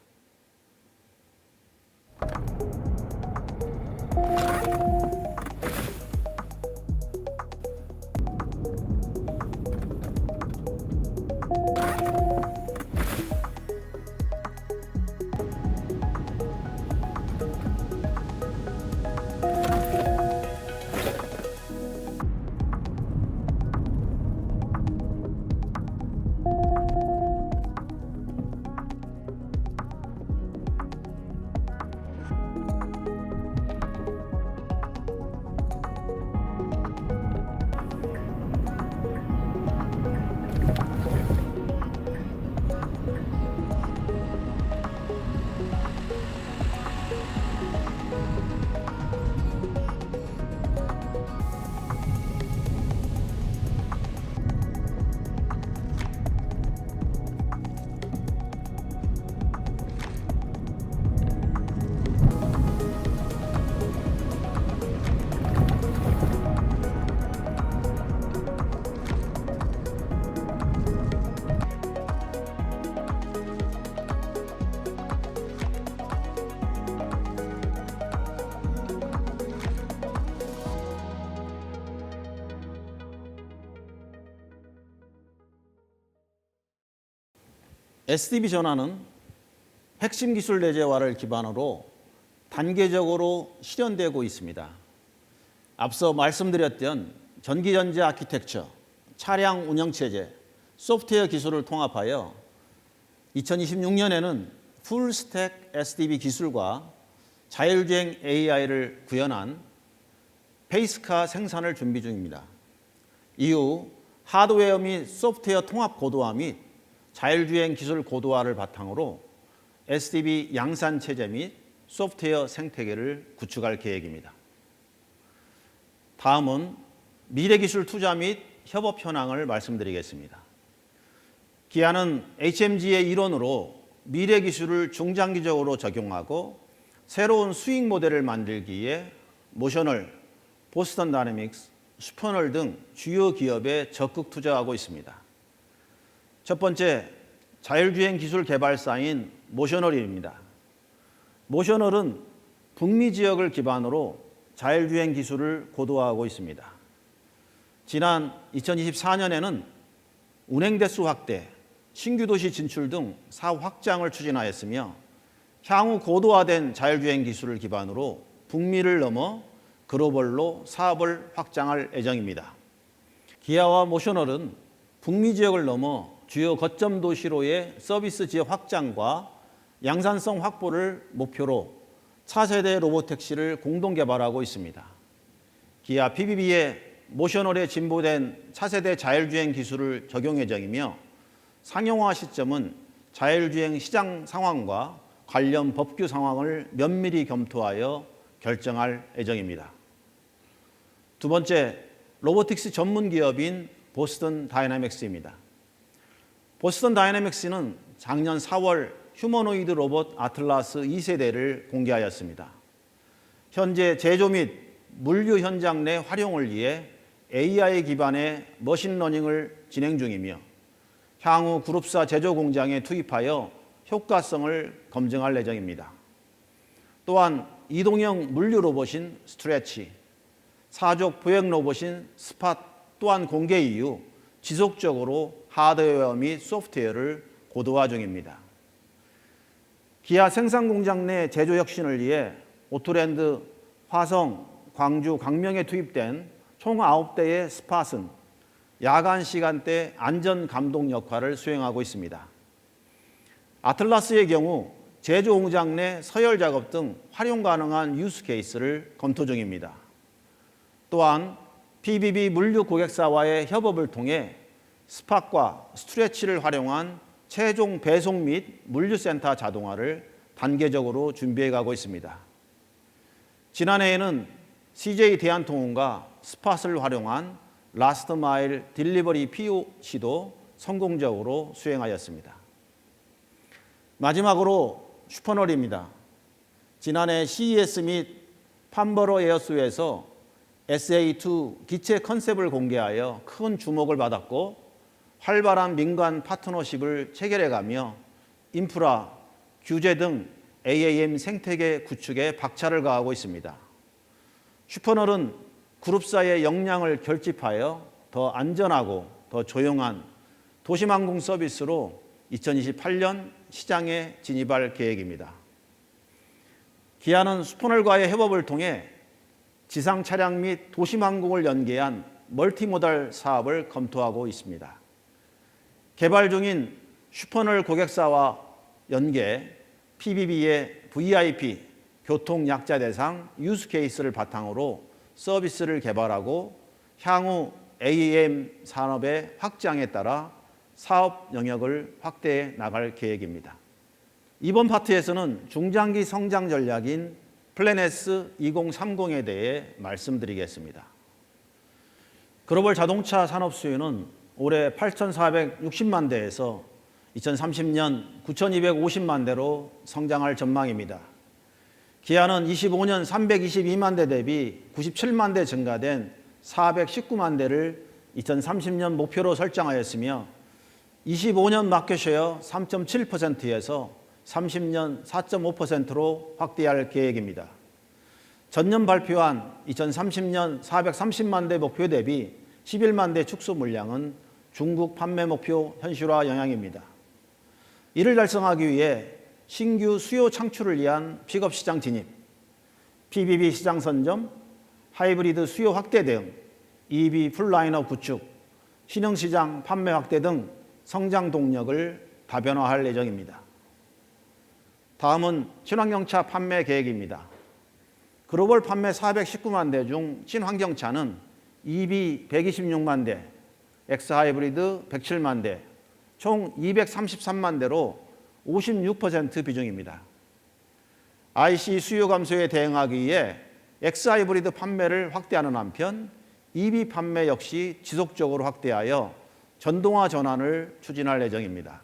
SDV 전환은 핵심 기술 내재화를 기반으로 단계적으로 실현되고 있습니다. 앞서 말씀드렸던 전기전자 아키텍처, 차량 운영체제, 소프트웨어 기술을 통합하여 2026년에는 풀스택 SDV 기술과 자율주행 AI를 구현한 페이스카 생산을 준비 중입니다. 이후 하드웨어 및 소프트웨어 통합 고도화 및 자율주행 기술 고도화를 바탕으로 SDV 양산 체제 및 소프트웨어 생태계를 구축할 계획입니다. 다음은 미래기술 투자 및 협업 현황을 말씀드리겠습니다. 기아는 HMG의 일원으로 미래기술을 중장기적으로 적용하고 새로운 수익 모델을 만들기 위해 모셔널, 보스턴 다이내믹스, 슈퍼널 등 주요 기업에 적극 투자하고 있습니다. 첫 번째, 자율주행 기술 개발사인 모셔널입니다. 모셔널은 북미 지역을 기반으로 자율주행 기술을 고도화하고 있습니다. 지난 2024년에는 운행 대수 확대, 신규 도시 진출 등 사업 확장을 추진하였으며 향후 고도화된 자율주행 기술을 기반으로 북미를 넘어 글로벌로 사업을 확장할 예정입니다. 기아와 모셔널은 북미 지역을 넘어 주요 거점 도시로의 서비스 지역 확장과 양산성 확보를 목표로 차세대 로보택시를 공동 개발하고 있습니다. 기아 PBB에 모셔널에 진보된 차세대 자율주행 기술을 적용 예정이며 상용화 시점은 자율주행 시장 상황과 관련 법규 상황을 면밀히 검토하여 결정할 예정입니다. 두 번째, 로보틱스 전문 기업인 보스턴 다이내믹스입니다. 보스턴 다이내믹스는 작년 4월 휴머노이드 로봇 아틀라스 2세대를 공개하였습니다. 현재 제조 및 물류 현장 내 활용을 위해 AI 기반의 머신러닝을 진행 중이며 향후 그룹사 제조 공장에 투입하여 효과성을 검증할 예정입니다. 또한 이동형 물류 로봇인 스트레치, 사족 보행 로봇인 스팟 또한 공개 이후 지속적으로 하드웨어 및 소프트웨어를 고도화 중입니다. 기아 생산 공장 내 제조 혁신을 위해 오토랜드 화성, 광주, 광명에 투입된 총 9대의 스팟은 야간 시간대 안전 감독 역할을 수행하고 있습니다. 아틀라스의 경우 제조 공장 내 서열 작업 등 활용 가능한 유스 케이스를 검토 중입니다. 또한 PBB 물류 고객사와의 협업을 통해 스팟과 스트레치를 활용한 최종 배송 및 물류센터 자동화를 단계적으로 준비해 가고 있습니다. 지난해에는 CJ 대한통운과 스팟을 활용한 라스트 마일 딜리버리 POC도 성공적으로 수행하였습니다. 마지막으로 슈퍼널입니다. 지난해 CES 및 판버러 에어쇼에서 SA2 기체 컨셉을 공개하여 큰 주목을 받았고 활발한 민간 파트너십을 체결해가며 인프라, 규제 등 AAM 생태계 구축에 박차를 가하고 있습니다. 슈퍼널은 그룹사의 역량을 결집하여 더 안전하고 더 조용한 도심항공 서비스로 2028년 시장에 진입할 계획입니다. 기아는 슈퍼널과의 협업을 통해 지상 차량 및 도심항공을 연계한 멀티모달 사업을 검토하고 있습니다. 개발 중인 슈퍼널 고객사와 연계 PBB의 VIP 교통 약자 대상 유스 케이스를 바탕으로 서비스를 개발하고 향후 AAM 산업의 확장에 따라 사업 영역을 확대해 나갈 계획입니다. 이번 파트에서는 중장기 성장 전략인 플래넷 2030에 대해 말씀드리겠습니다. 글로벌 자동차 산업 수요는 올해 8,460만 대에서 2030년 9,250만 대로 성장할 전망입니다. 기아는 25년 322만 대 대비 97만 대 증가된 419만 대를 2030년 목표로 설정하였으며 25년 마켓쉐어 3.7%에서 30년 4.5%로 확대할 계획입니다. 전년 발표한 2030년 430만 대 목표 대비 11만 대 축소 물량은 중국 판매 목표 현실화 영향입니다. 이를 달성하기 위해 신규 수요 창출을 위한 픽업 시장 진입, PBB 시장 선점, 하이브리드 수요 확대 등 EV 풀라인업 구축, 신흥시장 판매 확대 등 성장 동력을 다변화할 예정입니다. 다음은 친환경차 판매 계획입니다. 글로벌 판매 419만 대 중 친환경차는 EV 126만 대, X 하이브리드 107만 대, 총 233만 대로 56% 비중입니다. IC 수요 감소에 대응하기 위해 X 하이브리드 판매를 확대하는 한편 EV 판매 역시 지속적으로 확대하여 전동화 전환을 추진할 예정입니다.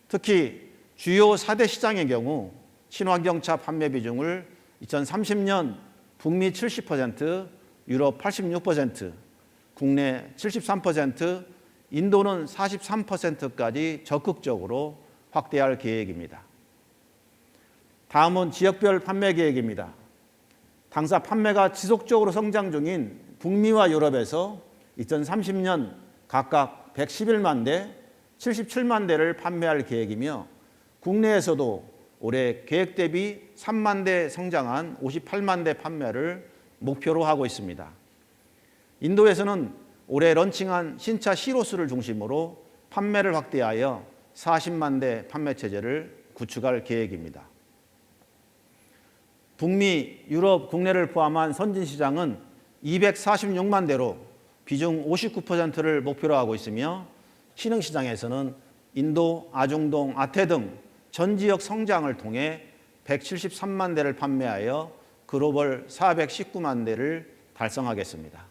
특히 주요 4대 시장의 경우 친환경차 판매 비중을 2030년 북미 70%, 유럽 86%, 국내 73%, 인도는 43%까지 적극적으로 확대할 계획입니다. 다음은 지역별 판매 계획입니다. 당사 판매가 지속적으로 성장 중인 북미와 유럽에서 2030년 각각 111만 대, 77만 대를 판매할 계획이며 국내에서도 올해 계획 대비 3만 대 성장한 58만 대 판매를 목표로 하고 있습니다. 인도에서는 올해 런칭한 신차 시로스를 중심으로 판매를 확대하여 40만 대 판매 체제를 구축할 계획입니다. 북미, 유럽, 국내를 포함한 선진 시장은 246만 대로 비중 59%를 목표로 하고 있으며 신흥 시장에서는 인도, 아중동, 아태 등 전 지역 성장을 통해 173만 대를 판매하여 글로벌 419만 대를 달성하겠습니다.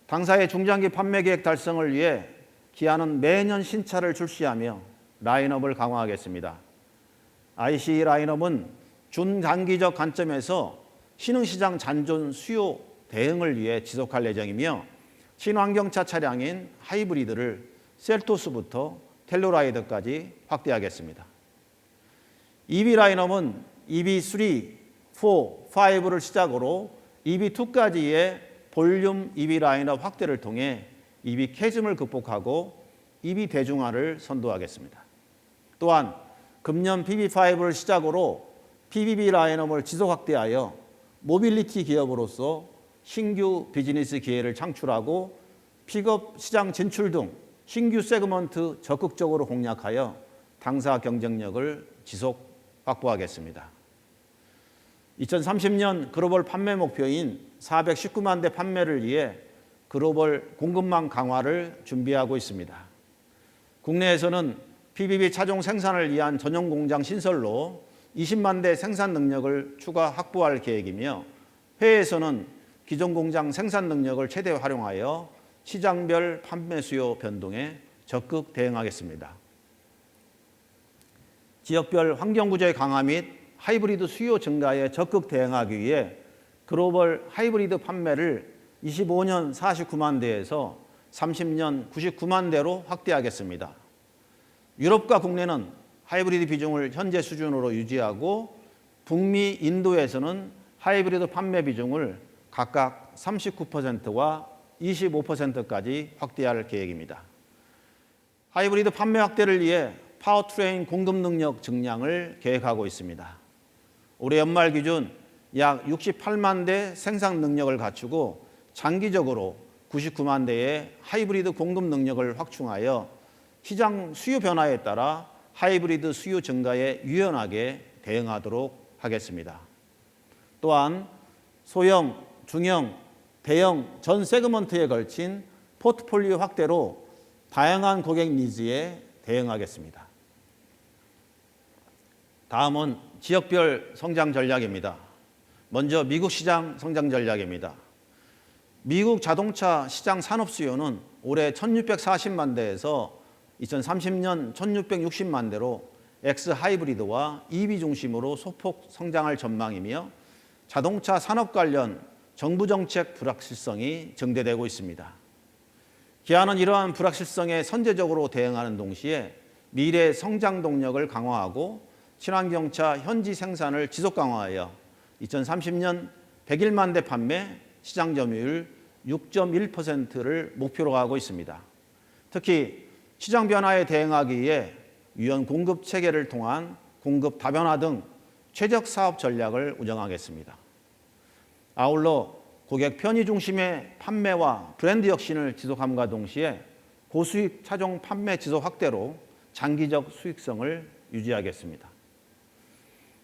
당사의 중장기 판매 계획 달성을 위해 기아는 매년 신차를 출시하며 라인업을 강화하겠습니다. ICE 라인업은 중장기적 관점에서 신흥시장 잔존 수요 대응을 위해 지속할 예정이며 친환경차 차량인 하이브리드를 셀토스부터 텔로라이더까지 확대하겠습니다. EV 라인업은 EV3, 4, 5를 시작으로 EV2까지의 볼륨 EV 라인업 확대를 통해 EV 캐즘을 극복하고 EV 대중화를 선도하겠습니다. 또한 금년 PB5를 시작으로 PBB 라인업을 지속 확대하여 모빌리티 기업으로서 신규 비즈니스 기회를 창출하고 픽업 시장 진출 등 신규 세그먼트 적극적으로 공략하여 당사 경쟁력을 지속 확보하겠습니다. 2030년 글로벌 판매 목표인 419만 대 판매를 위해 글로벌 공급망 강화를 준비하고 있습니다. 국내에서는 PBB 차종 생산을 위한 전용 공장 신설로 20만 대 생산 능력을 추가 확보할 계획이며 해외에서는 기존 공장 생산 능력을 최대 활용하여 시장별 판매 수요 변동에 적극 대응하겠습니다. 지역별 환경 구조의 강화 및 하이브리드 수요 증가에 적극 대응하기 위해 글로벌 하이브리드 판매를 25년 49만 대에서 30년 99만 대로 확대하겠습니다. 유럽과 국내는 하이브리드 비중을 현재 수준으로 유지하고 북미, 인도에서는 하이브리드 판매 비중을 각각 39%와 25%까지 확대할 계획입니다. 하이브리드 판매 확대를 위해 파워트레인 공급 능력 증량을 계획하고 있습니다. 올해 연말 기준 약 68만 대 생산 능력을 갖추고 장기적으로 99만 대의 하이브리드 공급 능력을 확충하여 시장 수요 변화에 따라 하이브리드 수요 증가에 유연하게 대응하도록 하겠습니다. 또한 소형, 중형, 대형 전 세그먼트에 걸친 포트폴리오 확대로 다양한 고객 니즈에 대응하겠습니다. 다음은 지역별 성장 전략입니다. 먼저 미국 시장 성장 전략입니다. 미국 자동차 시장 산업 수요는 올해 1640만 대에서 2030년 1660만 대로 X 하이브리드와 EV 중심으로 소폭 성장할 전망이며 자동차 산업 관련 정부 정책 불확실성이 증대되고 있습니다. 기아는 이러한 불확실성에 선제적으로 대응하는 동시에 미래 성장 동력을 강화하고 친환경차 현지 생산을 지속 강화하여 2030년 101만 대 판매, 시장 점유율 6.1%를 목표로 하고 있습니다. 특히 시장 변화에 대응하기 위해 유연 공급 체계를 통한 공급 다변화 등 최적 사업 전략을 운영하겠습니다. 아울러 고객 편의 중심의 판매와 브랜드 혁신을 지속함과 동시에 고수익 차종 판매 지속 확대로 장기적 수익성을 유지하겠습니다.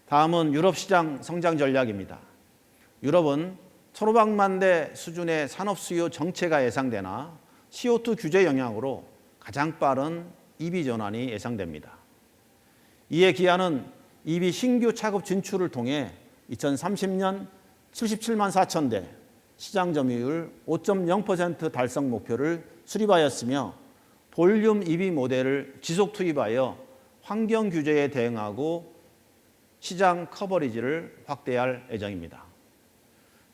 다음은 유럽 시장 성장 전략입니다. 유럽은 1,500만 대 수준의 산업 수요 정체가 예상되나 CO2 규제 영향으로 가장 빠른 EV 전환이 예상됩니다. 이에 기아는 EV 신규 차급 진출을 통해 2030년 77만 4천 대, 시장 점유율 5.0% 달성 목표를 수립하였으며 볼륨 EV 모델을 지속 투입하여 환경 규제에 대응하고 시장 커버리지를 확대할 예정입니다.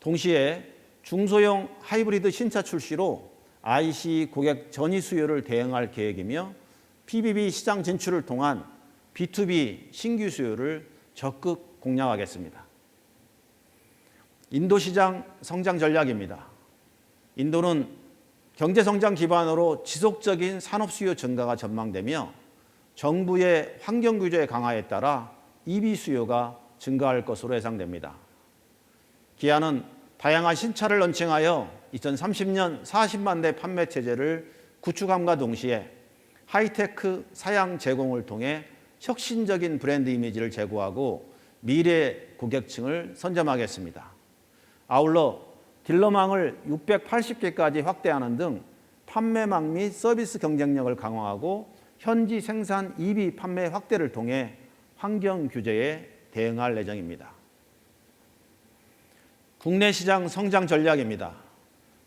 동시에 중소형 하이브리드 신차 출시로 IC 고객 전위 수요를 대응할 계획이며 PBB 시장 진출을 통한 B2B 신규 수요를 적극 공략하겠습니다. 인도 시장 성장 전략입니다. 인도는 경제 성장 기반으로 지속적인 산업 수요 증가가 전망되며 정부의 환경 규제 강화에 따라 EV 수요가 증가할 것으로 예상됩니다. 기아는 다양한 신차를 런칭하여 2030년 40만 대 판매 체제를 구축함과 동시에 하이테크 사양 제공을 통해 혁신적인 브랜드 이미지를 제고하고 미래 고객층을 선점하겠습니다. 아울러 딜러망을 680개까지 확대하는 등 판매망 및 서비스 경쟁력을 강화하고 현지 생산 EV 판매 확대를 통해 환경 규제에 대응할 예정입니다. 국내 시장 성장 전략입니다.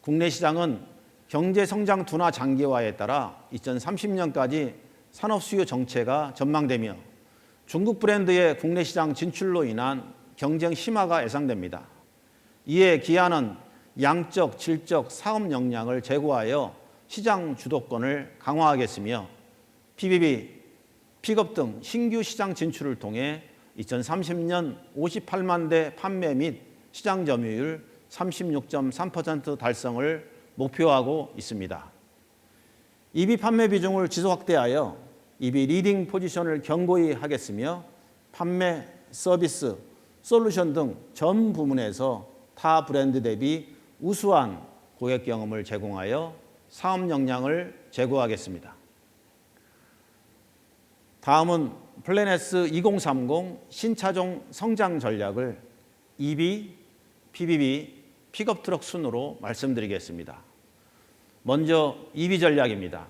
국내 시장은 경제 성장 둔화 장기화에 따라 2030년까지 산업 수요 정체가 전망되며 중국 브랜드의 국내 시장 진출로 인한 경쟁 심화가 예상됩니다. 이에 기아는 양적, 질적 사업 역량을 제고하여 시장 주도권을 강화하겠으며 PBB, 픽업 등 신규 시장 진출을 통해 2030년 58만 대 판매 및 시장 점유율 36.3% 달성을 목표하고 있습니다. EV 판매 비중을 지속 확대하여 EV 리딩 포지션을 견고히 하겠으며 판매, 서비스, 솔루션 등 전 부문에서 타 브랜드 대비 우수한 고객 경험을 제공하여 사업 역량을 제고하겠습니다. 다음은 플래넷스 2030 신차종 성장 전략을 EV, PBB, 픽업 트럭 순으로 말씀드리겠습니다. 먼저 EV 전략입니다.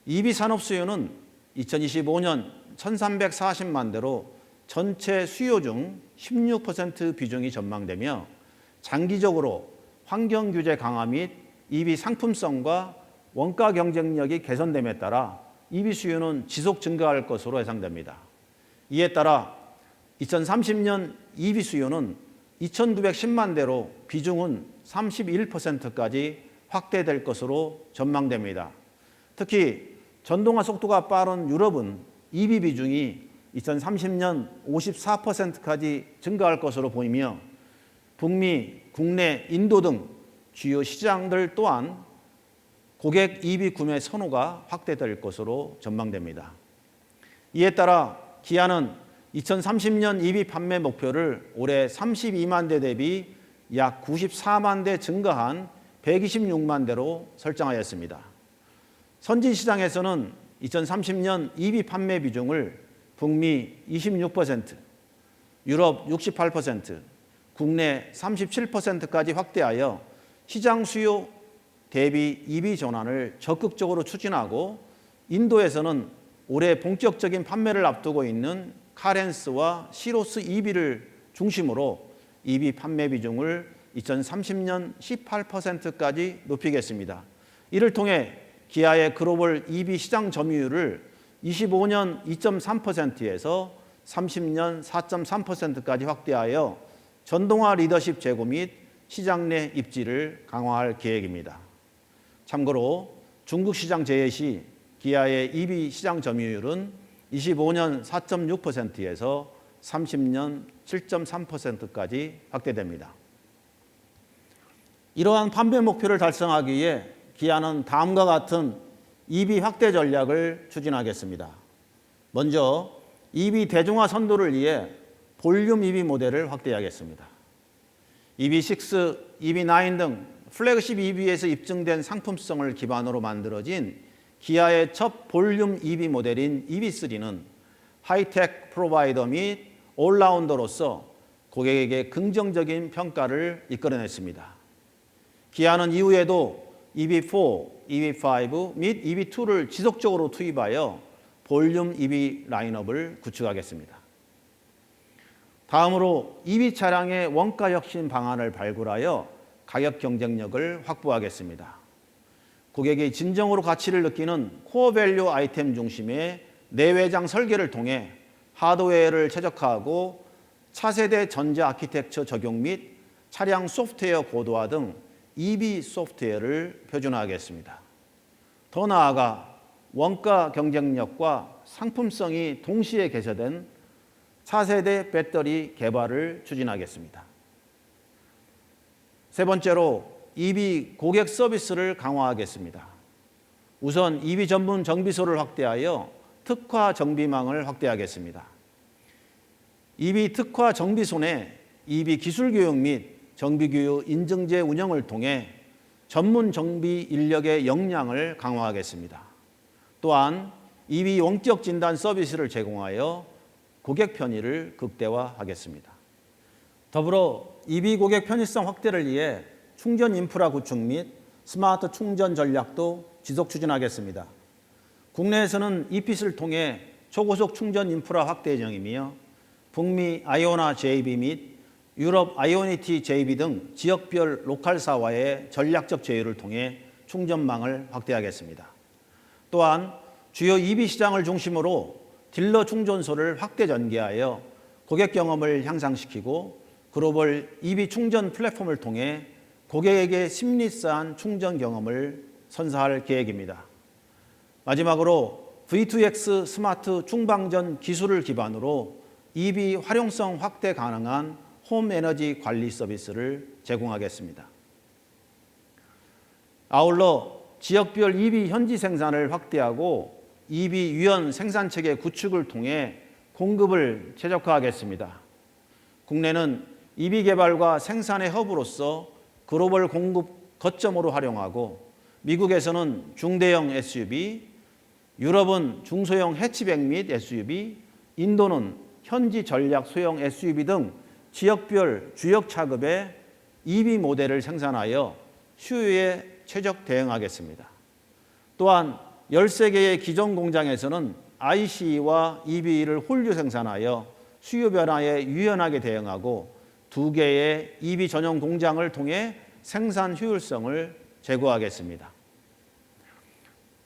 EV 산업 수요는 2025년 1,340만 대로 전체 수요 중 16% 비중이 전망되며 장기적으로 환경 규제 강화 및 EV 상품성과 원가 경쟁력이 개선됨에 따라 EV 수요는 지속 증가할 것으로 예상됩니다. 이에 따라 2030년 EV 수요는 2,910만 대로 비중은 31%까지 확대될 것으로 전망됩니다. 특히 전동화 속도가 빠른 유럽은 EV 비중이 2030년 54%까지 증가할 것으로 보이며 북미, 국내, 인도 등 주요 시장들 또한 고객 EV 구매 선호가 확대될 것으로 전망됩니다. 이에 따라 기아는 2030년 EV 판매 목표를 올해 32만 대 대비 약 94만 대 증가한 126만 대로 설정하였습니다. 선진 시장에서는 2030년 EV 판매 비중을 북미 26%, 유럽 68%, 국내 37%까지 확대하여 시장 수요 대비 EV 전환을 적극적으로 추진하고 인도에서는 올해 본격적인 판매를 앞두고 있는 카렌스와 시로스 EV를 중심으로 EV 판매 비중을 2030년 18%까지 높이겠습니다. 이를 통해 기아의 글로벌 EV 시장 점유율을 25년 2.3%에서 30년 4.3%까지 확대하여 전동화 리더십 제고 및 시장 내 입지를 강화할 계획입니다. 참고로 중국 시장 제외 시 기아의 EV 시장 점유율은 25년 4.6%에서 30년 7.3%까지 확대됩니다. 이러한 판매 목표를 달성하기 위해 기아는 다음과 같은 EV 확대 전략을 추진하겠습니다. 먼저 EV 대중화 선도를 위해 볼륨 EV 모델을 확대하겠습니다. EV6, EV9 등 플래그십 EV에서 입증된 상품성을 기반으로 만들어진 기아의 첫 볼륨 EV 모델인 EV3는 하이텍 프로바이더 및 올라운더로서 고객에게 긍정적인 평가를 이끌어냈습니다. 기아는 이후에도 EV4, EV5 및 EV2를 지속적으로 투입하여 볼륨 EV 라인업을 구축하겠습니다. 다음으로 EV 차량의 원가 혁신 방안을 발굴하여 가격 경쟁력을 확보하겠습니다. 고객이 진정으로 가치를 느끼는 코어 밸류 아이템 중심의 내외장 설계를 통해 하드웨어를 최적화하고 차세대 전자 아키텍처 적용 및 차량 소프트웨어 고도화 등 EV 소프트웨어를 표준화하겠습니다. 더 나아가 원가 경쟁력과 상품성이 동시에 개선된 차세대 배터리 개발을 추진하겠습니다. 세 번째로 EV 고객 서비스를 강화하겠습니다. 우선 EV 전문 정비소를 확대하여 특화 정비망을 확대하겠습니다. EV 특화 정비소 내 EV 기술 교육 및 정비교육 인증제 운영을 통해 전문 정비 인력의 역량을 강화하겠습니다. 또한 EV 원격 진단 서비스를 제공하여 고객 편의를 극대화하겠습니다. 더불어 EV 고객 편의성 확대를 위해 충전 인프라 구축 및 스마트 충전 전략도 지속 추진하겠습니다. 국내에서는 이핏을 통해 초고속 충전 인프라 확대 예정이며 북미 아이오나 JV 및 유럽 아이오니티 JV 등 지역별 로컬사와의 전략적 제휴를 통해 충전망을 확대하겠습니다. 또한 주요 EV 시장을 중심으로 딜러 충전소를 확대 전개하여 고객 경험을 향상시키고 글로벌 EV 충전 플랫폼을 통해 고객에게 심리스한 충전 경험을 선사할 계획입니다. 마지막으로 V2X 스마트 충방전 기술을 기반으로 EV 활용성 확대 가능한 홈 에너지 관리 서비스를 제공하겠습니다. 아울러 지역별 EV 현지 생산을 확대하고 EV 유연 생산체계 구축을 통해 공급을 최적화하겠습니다. 국내는 EV 개발과 생산의 허브로서 글로벌 공급 거점으로 활용하고 미국에서는 중대형 SUV, 유럽은 중소형 해치백 및 SUV, 인도는 현지 전략 소형 SUV 등 지역별 주력 차급의 EV 모델을 생산하여 수요에 최적 대응하겠습니다. 또한 13개의 기존 공장에서는 ICE와 EV를 홀류 생산하여 수요 변화에 유연하게 대응하고 2개의 EV 전용 공장을 통해 생산 효율성을 제고하겠습니다.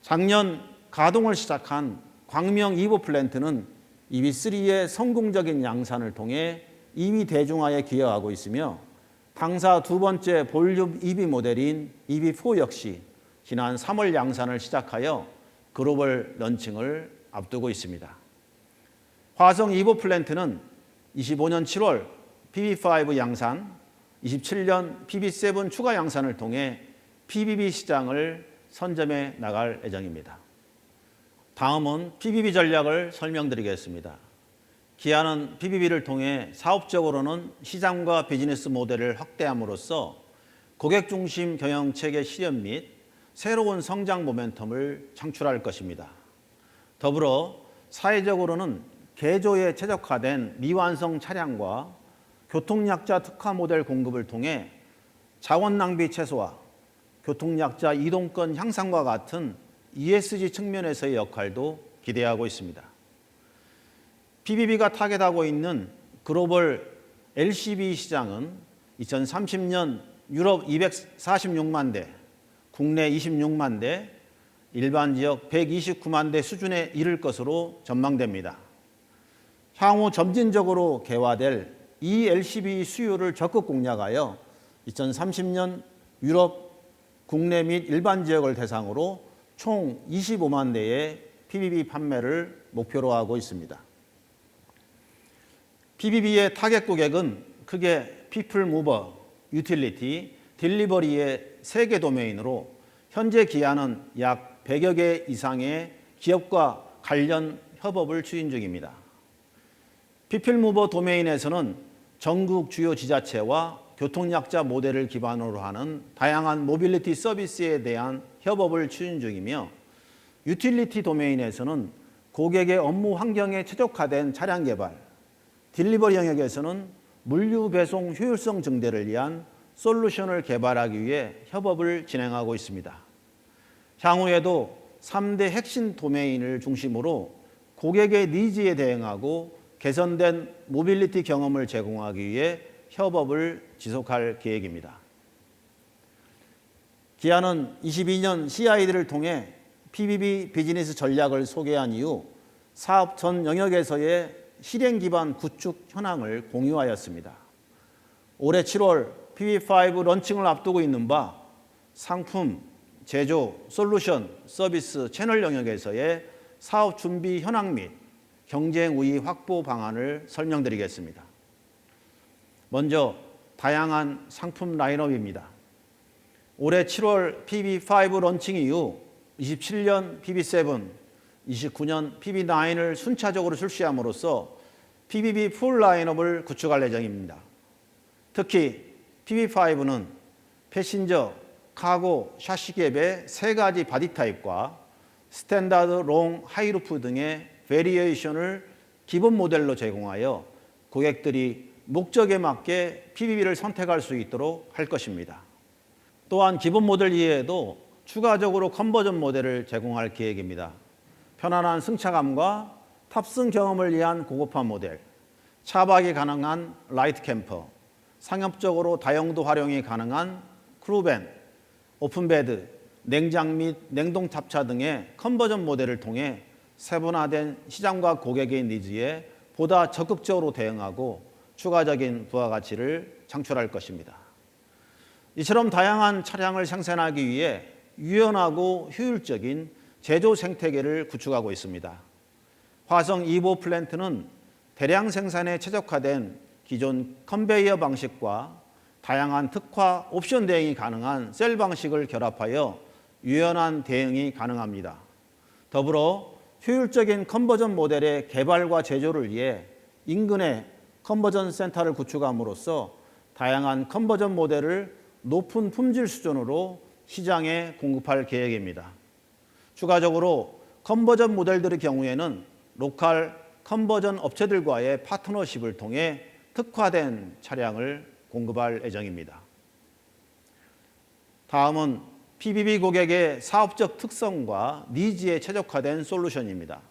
작년 가동을 시작한 광명 2호 플랜트는 EV3의 성공적인 양산을 통해 EV 대중화에 기여하고 있으며 당사 두 번째 볼륨 EV 모델인 EV4 역시 지난 3월 양산을 시작하여 글로벌 런칭을 앞두고 있습니다. 화성 2호 플랜트는 25년 7월 PV5 양산, 27년 PV7 추가 양산을 통해 PBB 시장을 선점해 나갈 예정입니다. 다음은 PBB 전략을 설명드리겠습니다. 기아는 PBB를 통해 사업적으로는 시장과 비즈니스 모델을 확대함으로써 고객 중심 경영 체계 실현 및 새로운 성장 모멘텀을 창출할 것입니다. 더불어 사회적으로는 개조에 최적화된 미완성 차량과 교통약자 특화 모델 공급을 통해 자원 낭비 최소화, 교통약자 이동권 향상과 같은 ESG 측면에서의 역할도 기대하고 있습니다. PBB가 타겟하고 있는 글로벌 LCV 시장은 2030년 유럽 246만 대, 국내 26만 대, 일반 지역 129만 대 수준에 이를 것으로 전망됩니다. 향후 점진적으로 개화될 이 LCV 수요를 적극 공략하여 2030년 유럽, 국내 및 일반 지역을 대상으로 총 25만 대의 PBB 판매를 목표로 하고 있습니다. PBB의 타겟 고객은 크게 피플 무버, 유틸리티, 딜리버리의 3개 도메인으로 현재 기아는 약 100여 개 이상의 기업과 관련 협업을 추진 중입니다. 피플 무버 도메인에서는 전국 주요 지자체와 교통약자 모델을 기반으로 하는 다양한 모빌리티 서비스에 대한 협업을 추진 중이며 유틸리티 도메인에서는 고객의 업무 환경에 최적화된 차량 개발, 딜리버리 영역에서는 물류 배송 효율성 증대를 위한 솔루션을 개발하기 위해 협업을 진행하고 있습니다. 향후에도 3대 핵심 도메인을 중심으로 고객의 니즈에 대응하고 개선된 모빌리티 경험을 제공하기 위해 협업을 지속할 계획입니다. 기아는 22년 CID를 통해 PBB 비즈니스 전략을 소개한 이후 사업 전 영역에서의 실행 기반 구축 현황을 공유하였습니다. 올해 7월 PB5 런칭을 앞두고 있는 바 상품, 제조, 솔루션, 서비스, 채널 영역에서의 사업 준비 현황 및 경쟁 우위 확보 방안을 설명드리겠습니다. 먼저 다양한 상품 라인업입니다. 올해 7월 PB5 런칭 이후 27년 PB7, 29년 PB9을 순차적으로 출시함으로써 PBB 풀 라인업을 구축할 예정입니다. 특히 PB5는 패신저, 카고, 샤시갭의 3가지 바디 타입과 스탠다드, 롱, 하이루프 등의 베리에이션을 기본 모델로 제공하여 고객들이 목적에 맞게 PBB를 선택할 수 있도록 할 것입니다. 또한 기본 모델 이외에도 추가적으로 컨버전 모델을 제공할 계획입니다. 편안한 승차감과 탑승 경험을 위한 고급화 모델, 차박이 가능한 라이트 캠퍼, 상업적으로 다용도 활용이 가능한 크루밴, 오픈베드, 냉장 및 냉동 탑차 등의 컨버전 모델을 통해 세분화된 시장과 고객의 니즈에 보다 적극적으로 대응하고 추가적인 부가가치를 창출할 것입니다. 이처럼 다양한 차량을 생산하기 위해 유연하고 효율적인 제조 생태계를 구축하고 있습니다. 화성 2호 플랜트는 대량 생산에 최적화된 기존 컨베이어 방식과 다양한 특화 옵션 대응이 가능한 셀 방식을 결합하여 유연한 대응이 가능합니다. 더불어 효율적인 컨버전 모델의 개발과 제조를 위해 인근에 컨버전 센터를 구축함으로써 다양한 컨버전 모델을 높은 품질 수준으로 시장에 공급할 계획입니다. 추가적으로 컨버전 모델들의 경우에는 로컬 컨버전 업체들과의 파트너십을 통해 특화된 차량을 공급할 예정입니다. 다음은 PBB 고객의 사업적 특성과 니즈에 최적화된 솔루션입니다.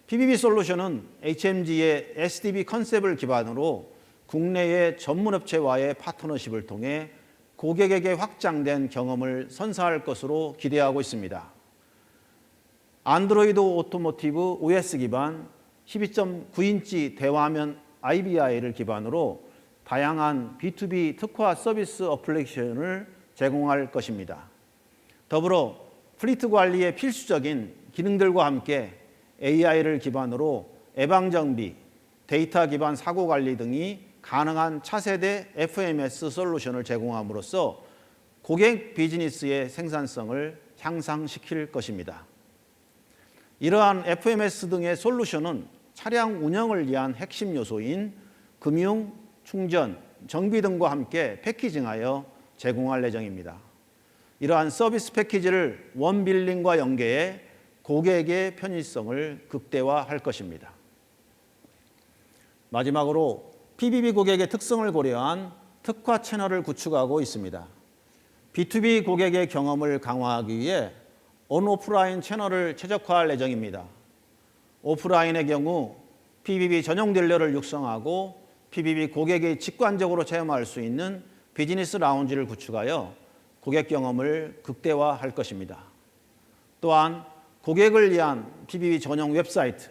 PBB 솔루션은 HMG의 SDB 컨셉을 기반으로 국내의 전문업체와의 파트너십을 통해 고객에게 확장된 경험을 선사할 것으로 기대하고 있습니다. 안드로이드 오토모티브 OS 기반 12.9인치 대화면 IBI를 기반으로 다양한 B2B 특화 서비스 어플리케이션을 제공할 것입니다. 더불어 플리트 관리에 필수적인 기능들과 함께 AI를 기반으로 예방정비, 데이터 기반 사고관리 등이 가능한 차세대 FMS 솔루션을 제공함으로써 고객 비즈니스의 생산성을 향상시킬 것입니다. 이러한 FMS 등의 솔루션은 차량 운영을 위한 핵심 요소인 금융, 충전, 정비 등과 함께 패키징하여 제공할 예정입니다. 이러한 서비스 패키지를 원빌링과 연계해 고객의 편의성을 극대화할 것입니다. 마지막으로 PBB 고객의 특성을 고려한 특화 채널을 구축하고 있습니다. B2B 고객의 경험을 강화하기 위해 온오프라인 채널을 최적화할 예정입니다. 오프라인의 경우 PBB 전용 딜러를 육성하고 PBB 고객이 직관적으로 체험할 수 있는 비즈니스 라운지를 구축하여 고객 경험을 극대화할 것입니다. 또한 고객을 위한 PBB 전용 웹사이트,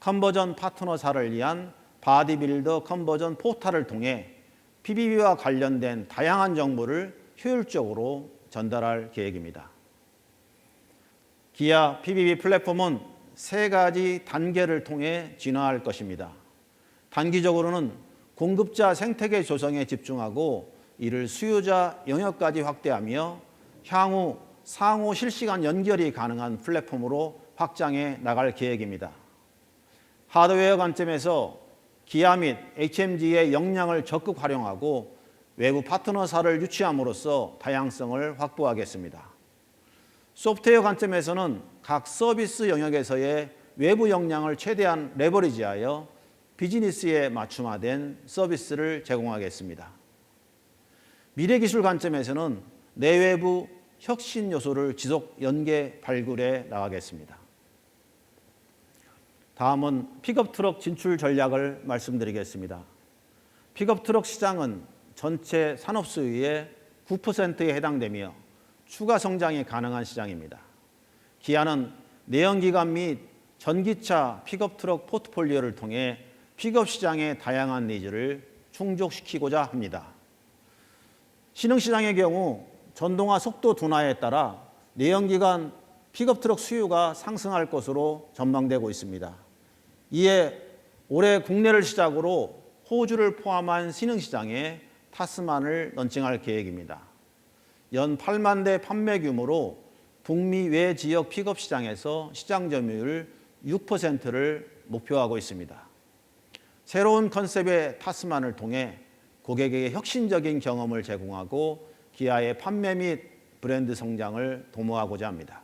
컨버전 파트너사를 위한 바디빌더 컨버전 포털을 통해 PBB와 관련된 다양한 정보를 효율적으로 전달할 계획입니다. 기아 PBB 플랫폼은 세 가지 단계를 통해 진화할 것입니다. 단기적으로는 공급자 생태계 조성에 집중하고 이를 수요자 영역까지 확대하며 향후 상호 실시간 연결이 가능한 플랫폼으로 확장해 나갈 계획입니다. 하드웨어 관점에서 기아 및 HMG의 역량을 적극 활용하고 외부 파트너사를 유치함으로써 다양성을 확보하겠습니다. 소프트웨어 관점에서는 각 서비스 영역에서의 외부 역량을 최대한 레버리지하여 비즈니스에 맞춤화된 서비스를 제공하겠습니다. 미래기술 관점에서는 내외부 혁신 요소를 지속 연계 발굴해 나가겠습니다. 다음은 픽업트럭 진출 전략을 말씀드리겠습니다. 픽업트럭 시장은 전체 산업 수요의 9%에 해당되며 추가 성장이 가능한 시장입니다. 기아는 내연기관 및 전기차 픽업트럭 포트폴리오를 통해 픽업 시장의 다양한 니즈를 충족시키고자 합니다. 신흥시장의 경우 전동화 속도 둔화에 따라 내연기관 픽업트럭 수요가 상승할 것으로 전망되고 있습니다. 이에 올해 국내를 시작으로 호주를 포함한 신흥시장에 타스만을 런칭할 계획입니다. 연 8만 대 판매 규모로 북미 외 지역 픽업 시장에서 시장 점유율 6%를 목표하고 있습니다. 새로운 컨셉의 타스만을 통해 고객에게 혁신적인 경험을 제공하고 기아의 판매 및 브랜드 성장을 도모하고자 합니다.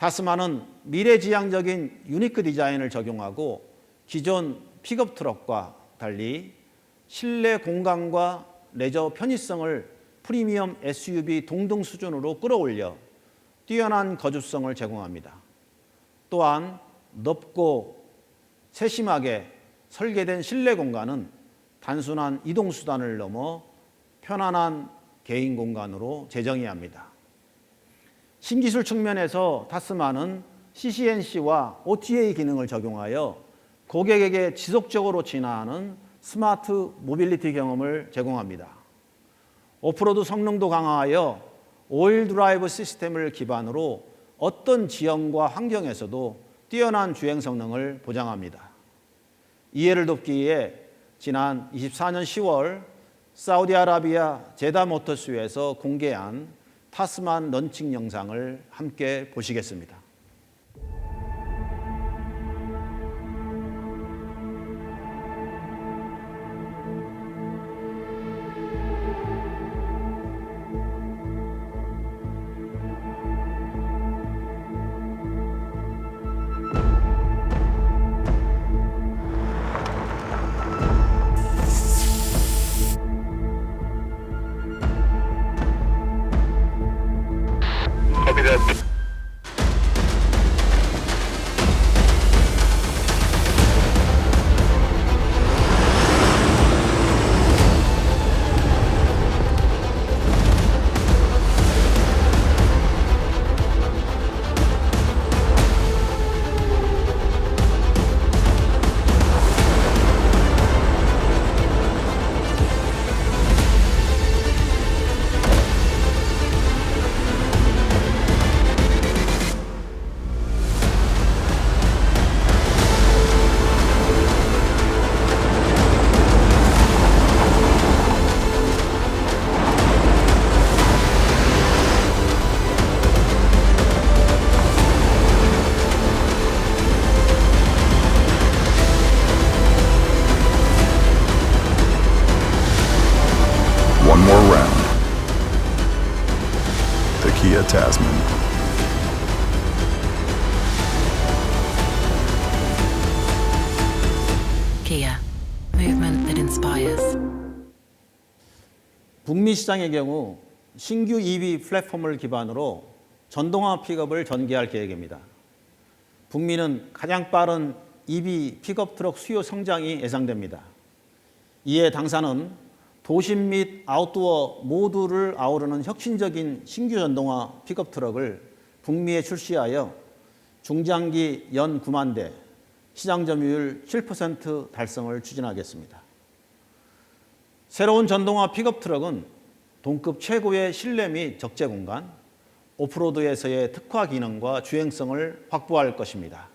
타스만은 미래지향적인 유니크 디자인을 적용하고 기존 픽업 트럭과 달리 실내 공간과 레저 편의성을 프리미엄 SUV 동등 수준으로 끌어올려 뛰어난 거주성을 제공합니다. 또한 넓고 세심하게 설계된 실내 공간은 단순한 이동수단을 넘어 편안한 개인 공간으로 재정의합니다. 신기술 측면에서 타스만은 CCNC와 OTA 기능을 적용하여 고객에게 지속적으로 진화하는 스마트 모빌리티 경험을 제공합니다. 오프로드 성능도 강화하여 오일 드라이브 시스템을 기반으로 어떤 지형과 환경에서도 뛰어난 주행 성능을 보장합니다. 이해를 돕기 위해 지난 24년 10월 사우디아라비아 제다 모터쇼에서 공개한 타스만 런칭 영상을 함께 보시겠습니다. one more round. The Kia Tasman. Kia, movement that inspires. 북미 시장의 경우 신규 EV 플랫폼을 기반으로 전동화 픽업을 전개할 계획입니다. 북미는 가장 빠른 EV 픽업 트럭 수요 성장이 예상됩니다. 이에 당사는 도심 및 아웃도어 모두를 아우르는 혁신적인 신규 전동화 픽업 트럭을 북미에 출시하여 중장기 연 9만 대, 시장 점유율 7% 달성을 추진하겠습니다. 새로운 전동화 픽업 트럭은 동급 최고의 실내 및 적재 공간, 오프로드에서의 특화 기능과 주행성을 확보할 것입니다.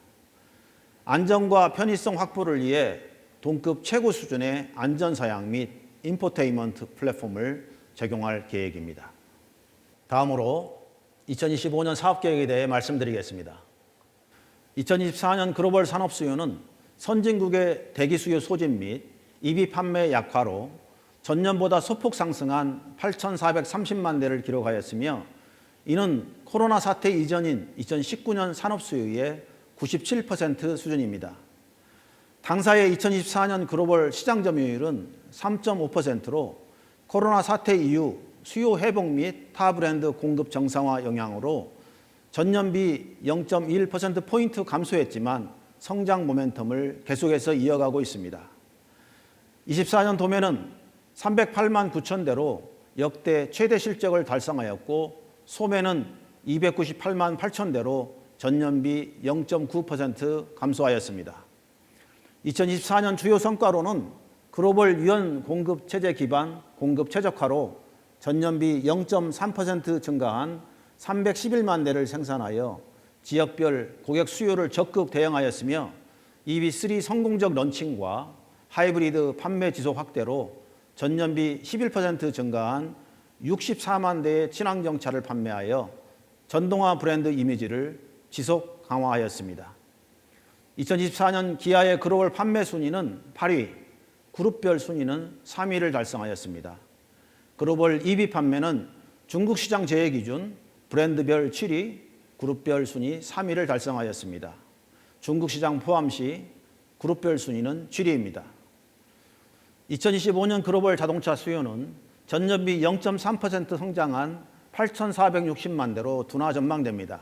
안전과 편의성 확보를 위해 동급 최고 수준의 안전사양 및 인포테인먼트 플랫폼을 적용할 계획입니다. 다음으로 2025년 사업계획에 대해 말씀드리겠습니다. 2024년 글로벌 산업 수요는 선진국의 대기 수요 소진 및 EV 판매 약화로 전년보다 소폭 상승한 8,430만 대를 기록하였으며, 이는 코로나 사태 이전인 2019년 산업 수요의 97% 수준입니다. 당사의 2024년 글로벌 시장 점유율은 3.5%로 코로나 사태 이후 수요 회복 및 타 브랜드 공급 정상화 영향으로 전년비 0.21%포인트 감소했지만 성장 모멘텀을 계속해서 이어가고 있습니다. 24년 도매는 308만 9천 대로 역대 최대 실적을 달성하였고, 소매는 298만 8천 대로 전년비 0.9% 감소하였습니다. 2024년 주요 성과로는 글로벌 유연 공급 체제 기반 공급 최적화로 전년비 0.3% 증가한 311만 대를 생산하여 지역별 고객 수요를 적극 대응하였으며, EV3 성공적 런칭과 하이브리드 판매 지속 확대로 전년비 11% 증가한 64만 대의 친환경차를 판매하여 전동화 브랜드 이미지를 지속 강화하였습니다. 2024년 기아의 글로벌 판매 순위는 8위, 그룹별 순위는 3위를 달성하였습니다. 글로벌 EV 판매는 중국 시장 제외 기준 브랜드별 7위, 그룹별 순위 3위를 달성하였습니다. 중국 시장 포함 시 그룹별 순위는 7위입니다. 2025년 글로벌 자동차 수요는 전년비 0.3% 성장한 8,460만 대로 둔화 전망됩니다.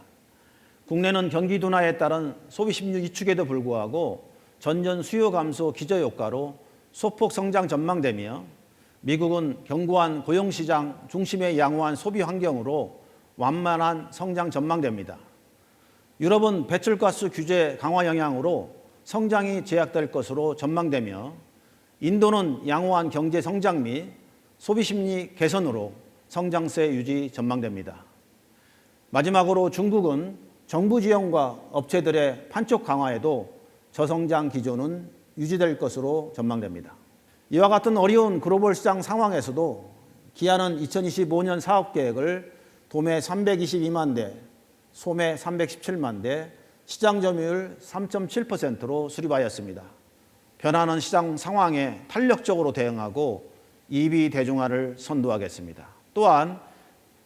국내는 경기 둔화에 따른 소비 심리 위축에도 불구하고 전년 수요 감소 기저효과로 소폭 성장 전망되며, 미국은 견고한 고용시장 중심의 양호한 소비 환경으로 완만한 성장 전망됩니다. 유럽은 배출가스 규제 강화 영향으로 성장이 제약될 것으로 전망되며, 인도는 양호한 경제 성장 및 소비 심리 개선으로 성장세 유지 전망됩니다. 마지막으로 중국은 정부 지원과 업체들의 판촉 강화에도 저성장 기조는 유지될 것으로 전망됩니다. 이와 같은 어려운 글로벌 시장 상황에서도 기아는 2025년 사업계획을 도매 322만 대, 소매 317만 대, 시장 점유율 3.7%로 수립하였습니다. 변하는 시장 상황에 탄력적으로 대응하고 EV 대중화를 선도하겠습니다. 또한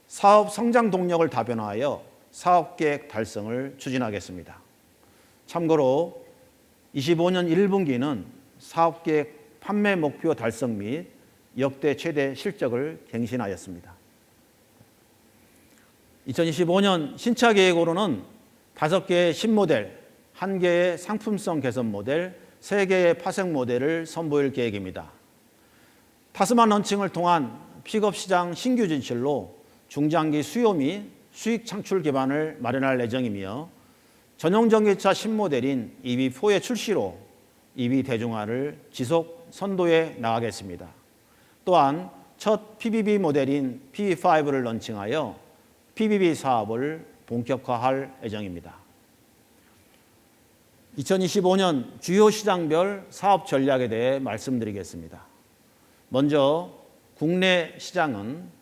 사업 성장 동력을 다변화하여 사업계획 달성을 추진하겠습니다. 참고로 25년 1분기는 사업계획 판매 목표 달성 및 역대 최대 실적을 갱신하였습니다. 2025년 신차 계획으로는 5개의 신모델, 1개의 상품성 개선 모델, 3개의 파생 모델을 선보일 계획입니다. 타스만 런칭을 통한 픽업 시장 신규 진출로 중장기 수요 및 수익 창출 기반을 마련할 예정이며, 전용 전기차 신모델인 EV4의 출시로 EV 대중화를 지속 선도해 나가겠습니다. 또한 첫 PBB 모델인 PV5를 런칭하여 PBB 사업을 본격화할 예정입니다. 2025년 주요 시장별 사업 전략에 대해 말씀드리겠습니다. 먼저 국내 시장은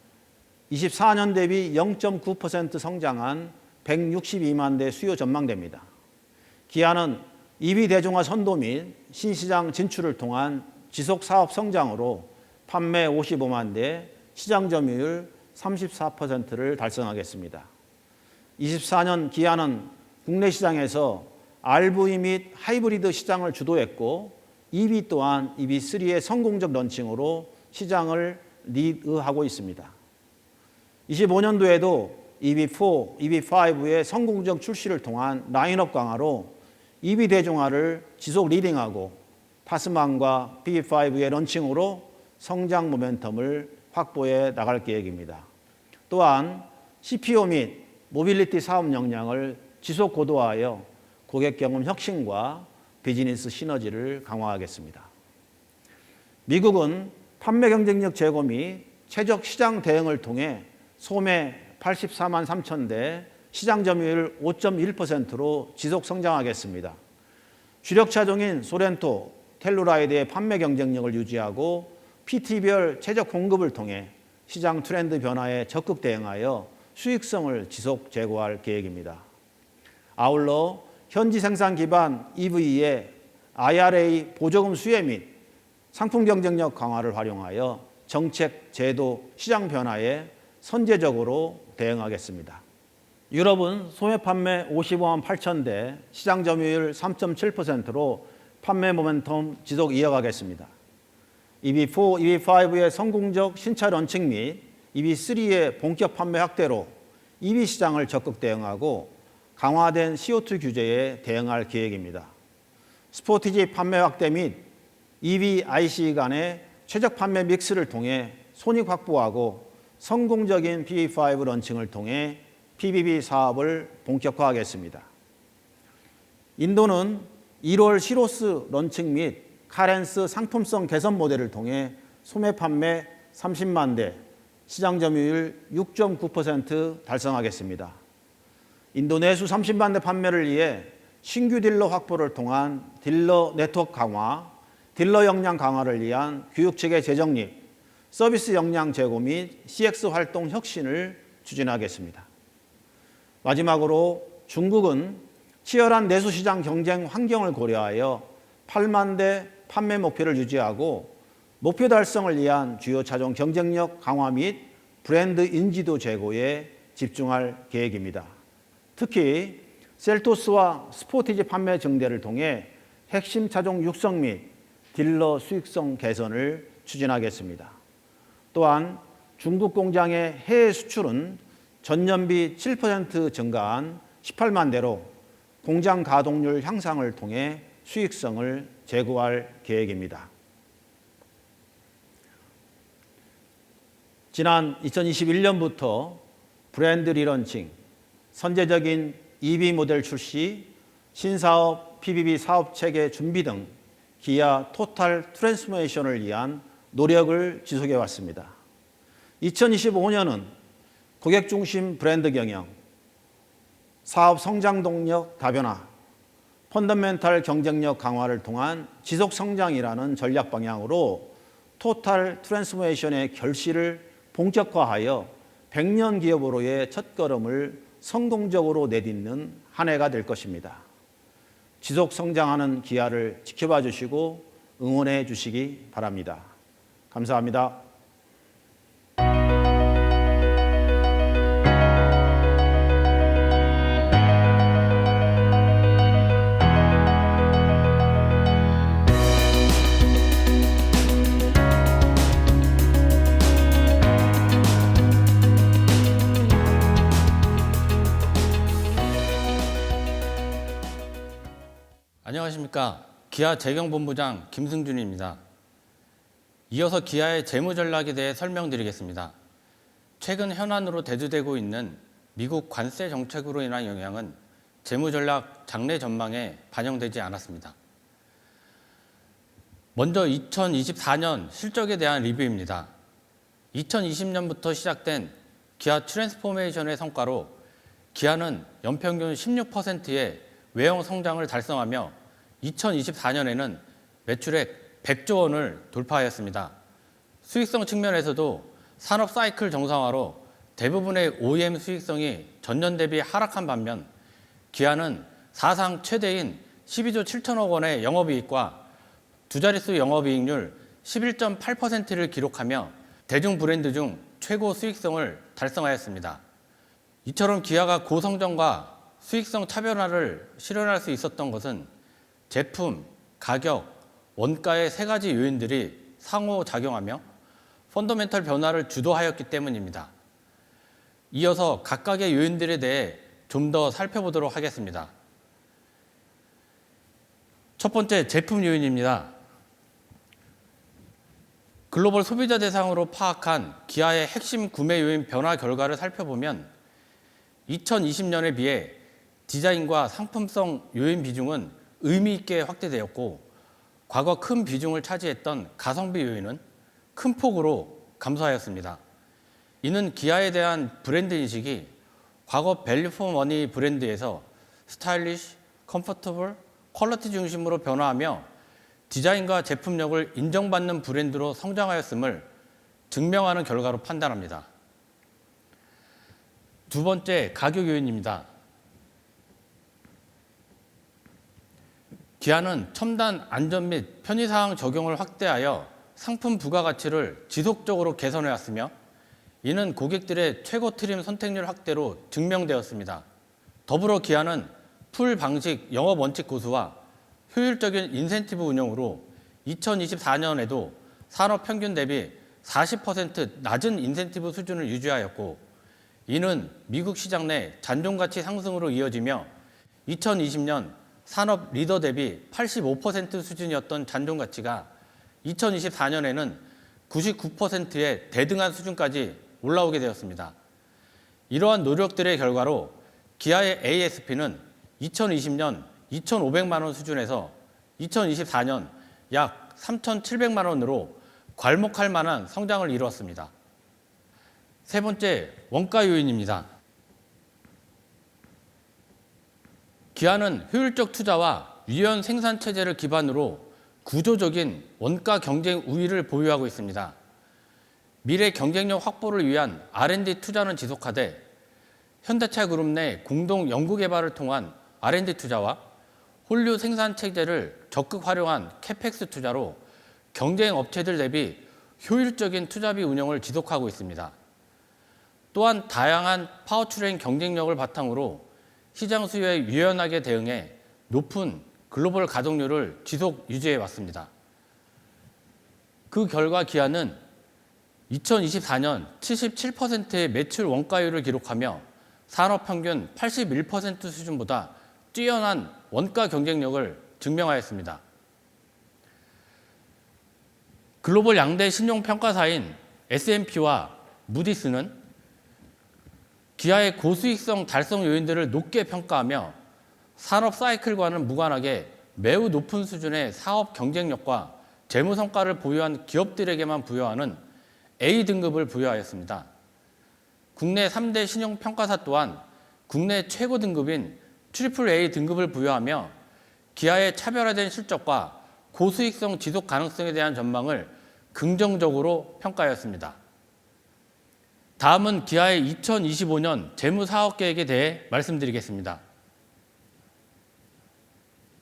24년 대비 0.9% 성장한 162만 대 수요 전망됩니다. 기아는 EV 대중화 선도 및 신시장 진출을 통한 지속 사업 성장으로 판매 55만 대, 시장 점유율 34%를 달성하겠습니다. 24년 기아는 국내 시장에서 RV 및 하이브리드 시장을 주도했고 EV 또한 EV3의 성공적 런칭으로 시장을 리드하고 있습니다. 25년도에도 EV4, EV5의 성공적 출시를 통한 라인업 강화로 EV 대중화를 지속 리딩하고 파스만과 PV5의 런칭으로 성장 모멘텀을 확보해 나갈 계획입니다. 또한 CPO 및 모빌리티 사업 역량을 지속 고도화하여 고객 경험 혁신과 비즈니스 시너지를 강화하겠습니다. 미국은 판매 경쟁력 제고 및 최적 시장 대응을 통해 소매 84만 3천 대, 시장 점유율 5.1%로 지속 성장하겠습니다. 주력 차종인 소렌토, 텔루라이드의 판매 경쟁력을 유지하고 PT별 최적 공급을 통해 시장 트렌드 변화에 적극 대응하여 수익성을 지속 제고할 계획입니다. 아울러 현지 생산 기반 EV의 IRA 보조금 수혜 및 상품 경쟁력 강화를 활용하여 정책, 제도, 시장 변화에 선제적으로 대응하겠습니다. 유럽은 소매 판매 55만 8천 대, 시장 점유율 3.7%로 판매 모멘텀 지속 이어가겠습니다. EV4, EV5의 성공적 신차 런칭 및 EV3의 본격 판매 확대로 EV 시장을 적극 대응하고 강화된 CO2 규제에 대응할 계획입니다. 스포티지 판매 확대 및 EV, ICE 간의 최적 판매 믹스를 통해 손익 확보하고 성공적인 PV5 런칭을 통해 PBB 사업을 본격화하겠습니다. 인도는 1월 시로스 런칭 및 카렌스 상품성 개선 모델을 통해 소매 판매 30만 대, 시장 점유율 6.9% 달성하겠습니다. 인도 내수 30만 대 판매를 위해 신규 딜러 확보를 통한 딜러 네트워크 강화, 딜러 역량 강화를 위한 교육체계 재정립, 서비스 역량 제고 및 CX 활동 혁신을 추진하겠습니다. 마지막으로 중국은 치열한 내수시장 경쟁 환경을 고려하여 8만 대 판매 목표를 유지하고 목표 달성을 위한 주요 차종 경쟁력 강화 및 브랜드 인지도 제고에 집중할 계획입니다. 특히 셀토스와 스포티지 판매 증대를 통해 핵심 차종 육성 및 딜러 수익성 개선을 추진하겠습니다. 또한 중국 공장의 해외 수출은 전년비 7% 증가한 18만 대로 공장 가동률 향상을 통해 수익성을 제고할 계획입니다. 지난 2021년부터 브랜드 리런칭, 선제적인 EV 모델 출시, 신사업 PBB 사업 체계 준비 등 기아 토탈 트랜스포메이션을 위한 노력을 지속해 왔습니다. 2025년은 고객 중심 브랜드 경영, 사업 성장 동력 다변화, 펀더멘탈 경쟁력 강화를 통한 지속 성장이라는 전략 방향으로 토탈 트랜스포메이션의 결실을 본격화하여 100년 기업으로의 첫걸음을 성공적으로 내딛는 한 해가 될 것입니다. 지속 성장하는 기아를 지켜봐 주시고 응원해 주시기 바랍니다. 감사합니다. 안녕하십니까. 기아 재경본부장 김승준입니다. 이어서 기아의 재무 전략에 대해 설명드리겠습니다. 최근 현안으로 대두되고 있는 미국 관세 정책으로 인한 영향은 재무 전략 장래 전망에 반영되지 않았습니다. 먼저 2024년 실적에 대한 리뷰입니다. 2020년부터 시작된 기아 트랜스포메이션의 성과로 기아는 연평균 16%의 외형 성장을 달성하며 2024년에는 매출액 100조 원을 돌파하였습니다. 수익성 측면에서도 산업 사이클 정상화로 대부분의 OEM 수익성이 전년 대비 하락한 반면 기아는 사상 최대인 12조 7천억 원의 영업이익과 두 자릿수 영업이익률 11.8%를 기록하며 대중 브랜드 중 최고 수익성을 달성하였습니다. 이처럼 기아가 고성장과 수익성 차별화를 실현할 수 있었던 것은 제품, 가격, 원가의 세 가지 요인들이 상호작용하며 펀더멘털 변화를 주도하였기 때문입니다. 이어서 각각의 요인들에 대해 좀 더 살펴보도록 하겠습니다. 첫 번째, 제품 요인입니다. 글로벌 소비자 대상으로 파악한 기아의 핵심 구매 요인 변화 결과를 살펴보면 2020년에 비해 디자인과 상품성 요인 비중은 의미 있게 확대되었고, 과거 큰 비중을 차지했던 가성비 요인은 큰 폭으로 감소하였습니다. 이는 기아에 대한 브랜드 인식이 과거 밸류 포 머니 브랜드에서 스타일리시, 컴포터블, 퀄리티 중심으로 변화하며 디자인과 제품력을 인정받는 브랜드로 성장하였음을 증명하는 결과로 판단합니다. 두 번째, 가격 요인입니다. 기아는 첨단 안전 및 편의사항 적용을 확대하여 상품 부가가치를 지속적으로 개선해왔으며, 이는 고객들의 최고 트림 선택률 확대로 증명되었습니다. 더불어 기아는 풀 방식 영업 원칙 고수와 효율적인 인센티브 운영으로 2024년에도 산업 평균 대비 40% 낮은 인센티브 수준을 유지하였고, 이는 미국 시장 내 잔존가치 상승으로 이어지며 2020년 산업 리더 대비 85% 수준이었던 잔존가치가 2024년에는 99%의 대등한 수준까지 올라오게 되었습니다. 이러한 노력들의 결과로 기아의 ASP는 2020년 2,500만 원 수준에서 2024년 약 3,700만 원으로 괄목할 만한 성장을 이루었습니다. 세 번째, 원가 요인입니다. 기아는 효율적 투자와 유연 생산 체제를 기반으로 구조적인 원가 경쟁 우위를 보유하고 있습니다. 미래 경쟁력 확보를 위한 R&D 투자는 지속하되, 현대차 그룹 내 공동 연구 개발을 통한 R&D 투자와 홀류 생산 체제를 적극 활용한 캐펙스 투자로 경쟁 업체들 대비 효율적인 투자비 운영을 지속하고 있습니다. 또한 다양한 파워트레인 경쟁력을 바탕으로 시장 수요에 유연하게 대응해 높은 글로벌 가동률을 지속 유지해 왔습니다. 그 결과 기아는 2024년 77%의 매출 원가율을 기록하며 산업 평균 81% 수준보다 뛰어난 원가 경쟁력을 증명하였습니다. 글로벌 양대 신용평가사인 S&P와 무디스는 기아의 고수익성 달성 요인들을 높게 평가하며 산업 사이클과는 무관하게 매우 높은 수준의 사업 경쟁력과 재무 성과를 보유한 기업들에게만 부여하는 A등급을 부여하였습니다. 국내 3대 신용평가사 또한 국내 최고 등급인 AAA 등급을 부여하며 기아의 차별화된 실적과 고수익성 지속 가능성에 대한 전망을 긍정적으로 평가하였습니다. 다음은 기아의 2025년 재무사업계획에 대해 말씀드리겠습니다.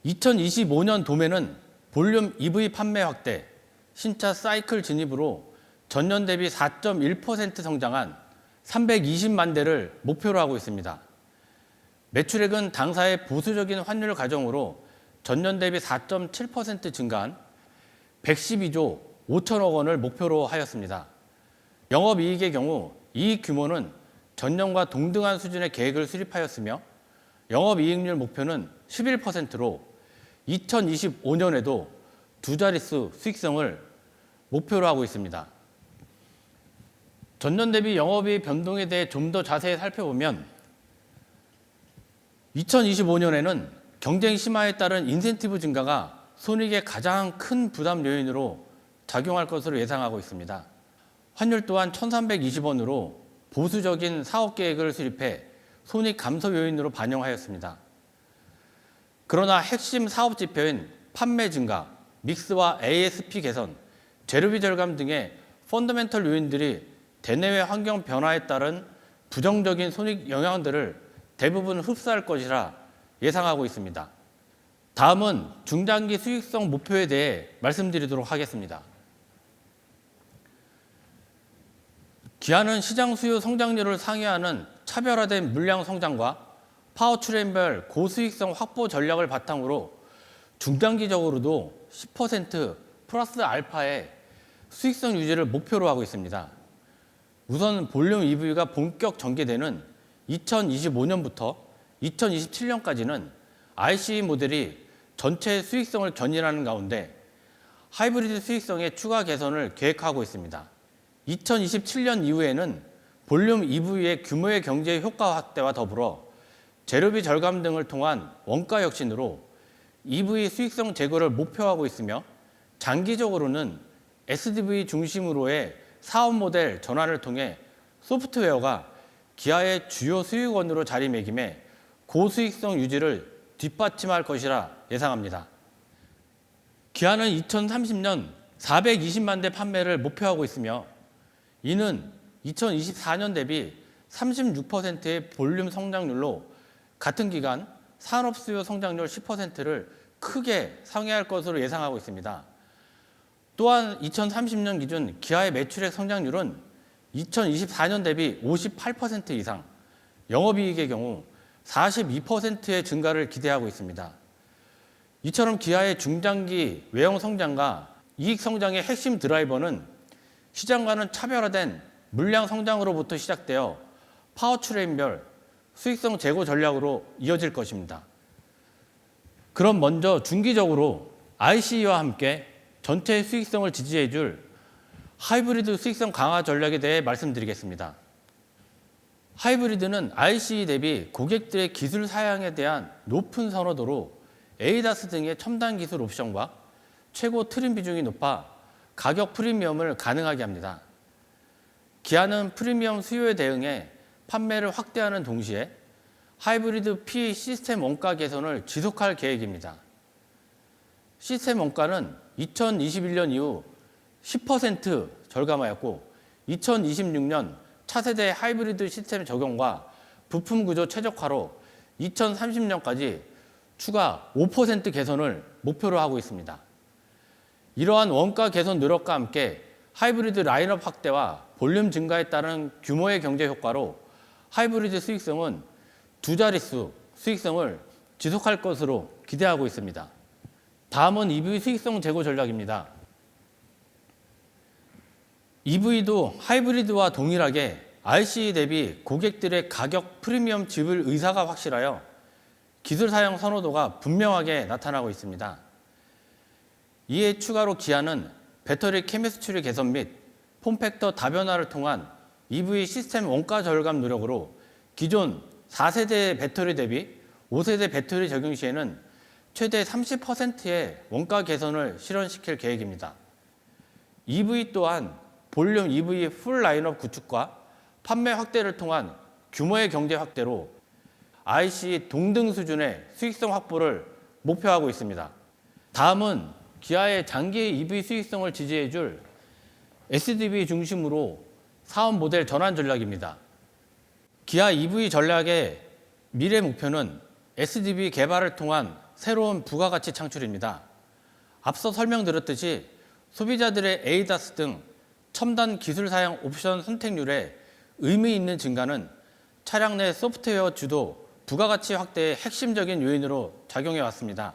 2025년 도매는 볼륨 EV 판매 확대, 신차 사이클 진입으로 전년 대비 4.1% 성장한 320만 대를 목표로 하고 있습니다. 매출액은 당사의 보수적인 환율 가정으로 전년 대비 4.7% 증가한 112조 5천억 원을 목표로 하였습니다. 영업이익의 경우 이익 규모는 전년과 동등한 수준의 계획을 수립하였으며, 영업이익률 목표는 11%로 2025년에도 두 자릿수 수익성을 목표로 하고 있습니다. 전년 대비 영업이익 변동에 대해 좀 더 자세히 살펴보면 2025년에는 경쟁 심화에 따른 인센티브 증가가 손익의 가장 큰 부담 요인으로 작용할 것으로 예상하고 있습니다. 환율 또한 1,320원으로 보수적인 사업 계획을 수립해 손익 감소 요인으로 반영하였습니다. 그러나 핵심 사업 지표인 판매 증가, 믹스와 ASP 개선, 재료비 절감 등의 펀더멘털 요인들이 대내외 환경 변화에 따른 부정적인 손익 영향들을 대부분 흡수할 것이라 예상하고 있습니다. 다음은 중장기 수익성 목표에 대해 말씀드리도록 하겠습니다. 기아는 시장 수요 성장률을 상회하는 차별화된 물량 성장과 파워트레인별 고수익성 확보 전략을 바탕으로 중장기적으로도 10% 플러스 알파의 수익성 유지를 목표로 하고 있습니다. 우선 볼륨 EV가 본격 전개되는 2025년부터 2027년까지는 ICE 모델이 전체 수익성을 견인하는 가운데 하이브리드 수익성의 추가 개선을 계획하고 있습니다. 2027년 이후에는 볼륨 EV의 규모의 경제 효과 확대와 더불어 재료비 절감 등을 통한 원가 혁신으로 EV 수익성 제고를 목표하고 있으며 장기적으로는 SDV 중심으로의 사업 모델 전환을 통해 소프트웨어가 기아의 주요 수익원으로 자리매김해 고수익성 유지를 뒷받침할 것이라 예상합니다. 기아는 2030년 420만 대 판매를 목표하고 있으며 이는 2024년 대비 36%의 볼륨 성장률로 같은 기간 산업 수요 성장률 10%를 크게 상회할 것으로 예상하고 있습니다. 또한 2030년 기준 기아의 매출액 성장률은 2024년 대비 58% 이상, 영업이익의 경우 42%의 증가를 기대하고 있습니다. 이처럼 기아의 중장기 외형 성장과 이익 성장의 핵심 드라이버는 시장과는 차별화된 물량 성장으로부터 시작되어 파워트레인별 수익성 제고 전략으로 이어질 것입니다. 그럼 먼저 중기적으로 ICE와 함께 전체 수익성을 지지해줄 하이브리드 수익성 강화 전략에 대해 말씀드리겠습니다. 하이브리드는 ICE 대비 고객들의 기술 사양에 대한 높은 선호도로 ADAS 등의 첨단 기술 옵션과 최고 트림 비중이 높아 가격 프리미엄을 가능하게 합니다. 기아는 프리미엄 수요에 대응해 판매를 확대하는 동시에 하이브리드 P 시스템 원가 개선을 지속할 계획입니다. 시스템 원가는 2021년 이후 10% 절감하였고 2026년 차세대 하이브리드 시스템 적용과 부품 구조 최적화로 2030년까지 추가 5% 개선을 목표로 하고 있습니다. 이러한 원가 개선 노력과 함께 하이브리드 라인업 확대와 볼륨 증가에 따른 규모의 경제 효과로 하이브리드 수익성은 두 자릿수 수익성을 지속할 것으로 기대하고 있습니다. 다음은 EV 수익성 제고 전략입니다. EV도 하이브리드와 동일하게 ICE 대비 고객들의 가격 프리미엄 지불 의사가 확실하여 기술 사용 선호도가 분명하게 나타나고 있습니다. 이에 추가로 기아는 배터리 케미스트리 개선 및 폼팩터 다변화를 통한 EV 시스템 원가 절감 노력으로 기존 4세대 배터리 대비 5세대 배터리 적용 시에는 최대 30%의 원가 개선을 실현시킬 계획입니다. EV 또한 볼륨 EV 풀 라인업 구축과 판매 확대를 통한 규모의 경제 확대로 ICE 동등 수준의 수익성 확보를 목표하고 있습니다. 다음은 기아의 장기 EV 수익성을 지지해줄 SDV 중심으로 사업 모델 전환 전략입니다. 기아 EV 전략의 미래 목표는 SDV 개발을 통한 새로운 부가가치 창출입니다. 앞서 설명드렸듯이 소비자들의 ADAS 등 첨단 기술 사용 옵션 선택률에 의미 있는 증가는 차량 내 소프트웨어 주도 부가가치 확대의 핵심적인 요인으로 작용해 왔습니다.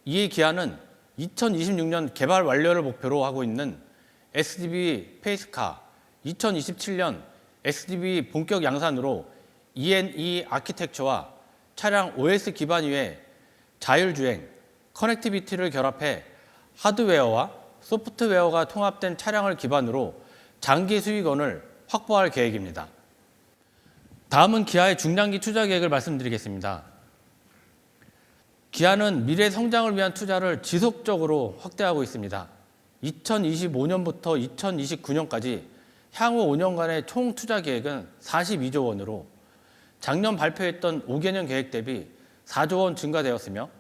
이에 기아는 2026년 개발 완료를 목표로 하고 있는 SDV 페이스카, 2027년 SDV 본격 양산으로 E&E 아키텍처와 차량 OS 기반 위에 자율주행, 커넥티비티를 결합해 하드웨어와 소프트웨어가 통합된 차량을 기반으로 장기 수익원을 확보할 계획입니다. 다음은 기아의 중장기 투자 계획을 말씀드리겠습니다. 기아는 미래 성장을 위한 투자를 지속적으로 확대하고 있습니다. 2025년부터 2029년까지 향후 5년간의 총 투자 계획은 42조 원으로 작년 발표했던 5개년 계획 대비 4조 원 증가되었으며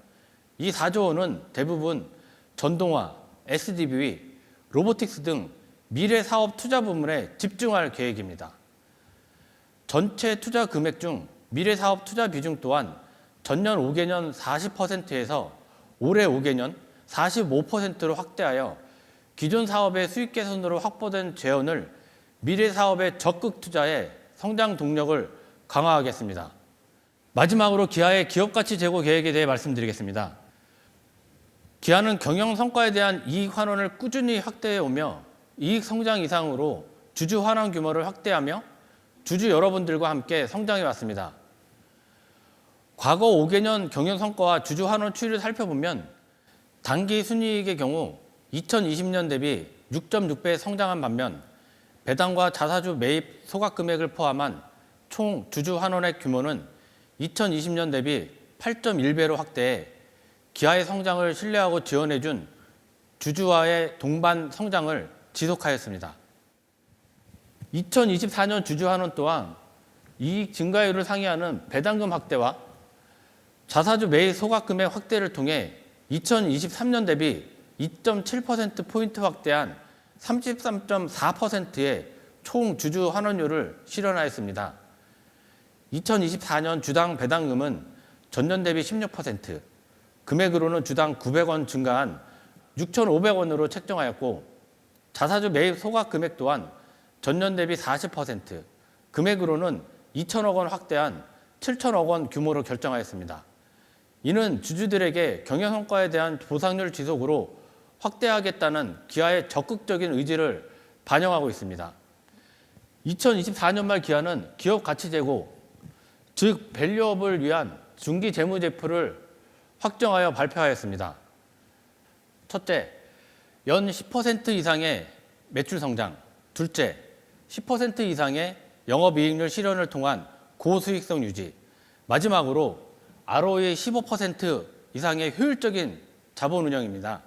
이 4조 원은 대부분 전동화, SDV, 로보틱스 등 미래 사업 투자 부문에 집중할 계획입니다. 전체 투자 금액 중 미래 사업 투자 비중 또한 전년 5개년 40%에서 올해 5개년 45%로 확대하여 기존 사업의 수익 개선으로 확보된 재원을 미래 사업에 적극 투자해 성장 동력을 강화하겠습니다. 마지막으로 기아의 기업가치 제고 계획에 대해 말씀드리겠습니다. 기아는 경영 성과에 대한 이익 환원을 꾸준히 확대해 오며 이익 성장 이상으로 주주 환원 규모를 확대하며 주주 여러분들과 함께 성장해 왔습니다. 과거 5개년 경영 성과와 주주 환원 추이를 살펴보면 단기 순이익의 경우 2020년 대비 6.6배 성장한 반면 배당과 자사주 매입 소각 금액을 포함한 총 주주 환원액 규모는 2020년 대비 8.1배로 확대해 기아의 성장을 신뢰하고 지원해준 주주와의 동반 성장을 지속하였습니다. 2024년 주주 환원 또한 이익 증가율을 상회하는 배당금 확대와 자사주 매입 소각 금액 확대를 통해 2023년 대비 2.7%포인트 확대한 33.4%의 총 주주 환원율을 실현하였습니다. 2024년 주당 배당금은 전년 대비 16%, 금액으로는 주당 900원 증가한 6,500원으로 책정하였고 자사주 매입 소각 금액 또한 전년 대비 40%, 금액으로는 2천억 원 확대한 7천억 원 규모로 결정하였습니다. 이는 주주들에게 경영 성과에 대한 보상률 지속으로 확대하겠다는 기아의 적극적인 의지를 반영하고 있습니다. 2024년 말 기아는 기업 가치 제고, 즉 밸류업을 위한 중기 재무 제표를 확정하여 발표하였습니다. 첫째, 연 10% 이상의 매출 성장. 둘째, 10% 이상의 영업이익률 실현을 통한 고수익성 유지. 마지막으로 ROE 15% 이상의 효율적인 자본 운영입니다.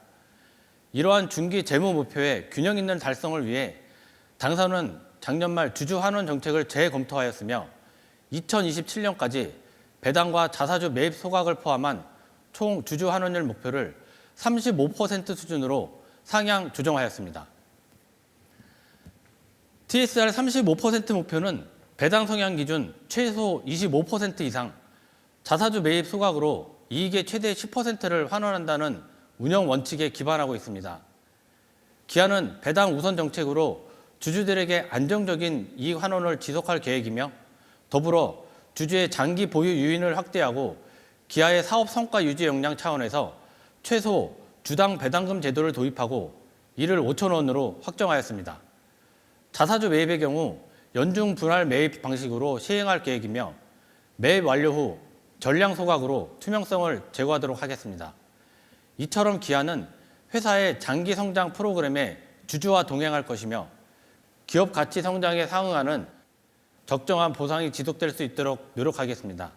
이러한 중기 재무 목표의 균형 있는 달성을 위해 당사는 작년 말 주주 환원 정책을 재검토하였으며 2027년까지 배당과 자사주 매입 소각을 포함한 총 주주 환원율 목표를 35% 수준으로 상향 조정하였습니다. TSR 35% 목표는 배당 성향 기준 최소 25% 이상, 자사주 매입 소각으로 이익의 최대 10%를 환원한다는 운영 원칙에 기반하고 있습니다. 기아는 배당 우선 정책으로 주주들에게 안정적인 이익 환원을 지속할 계획이며 더불어 주주의 장기 보유 유인을 확대하고 기아의 사업 성과 유지 역량 차원에서 최소 주당 배당금 제도를 도입하고 이를 5천 원으로 확정하였습니다. 자사주 매입의 경우 연중 분할 매입 방식으로 시행할 계획이며 매입 완료 후 전량 소각으로 투명성을 제고하도록 하겠습니다. 이처럼 기아는 회사의 장기 성장 프로그램에 주주와 동행할 것이며 기업 가치 성장에 상응하는 적정한 보상이 지속될 수 있도록 노력하겠습니다.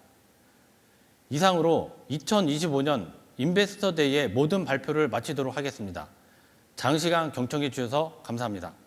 이상으로 2025년 인베스터 데이의 모든 발표를 마치도록 하겠습니다. 장시간 경청해 주셔서 감사합니다.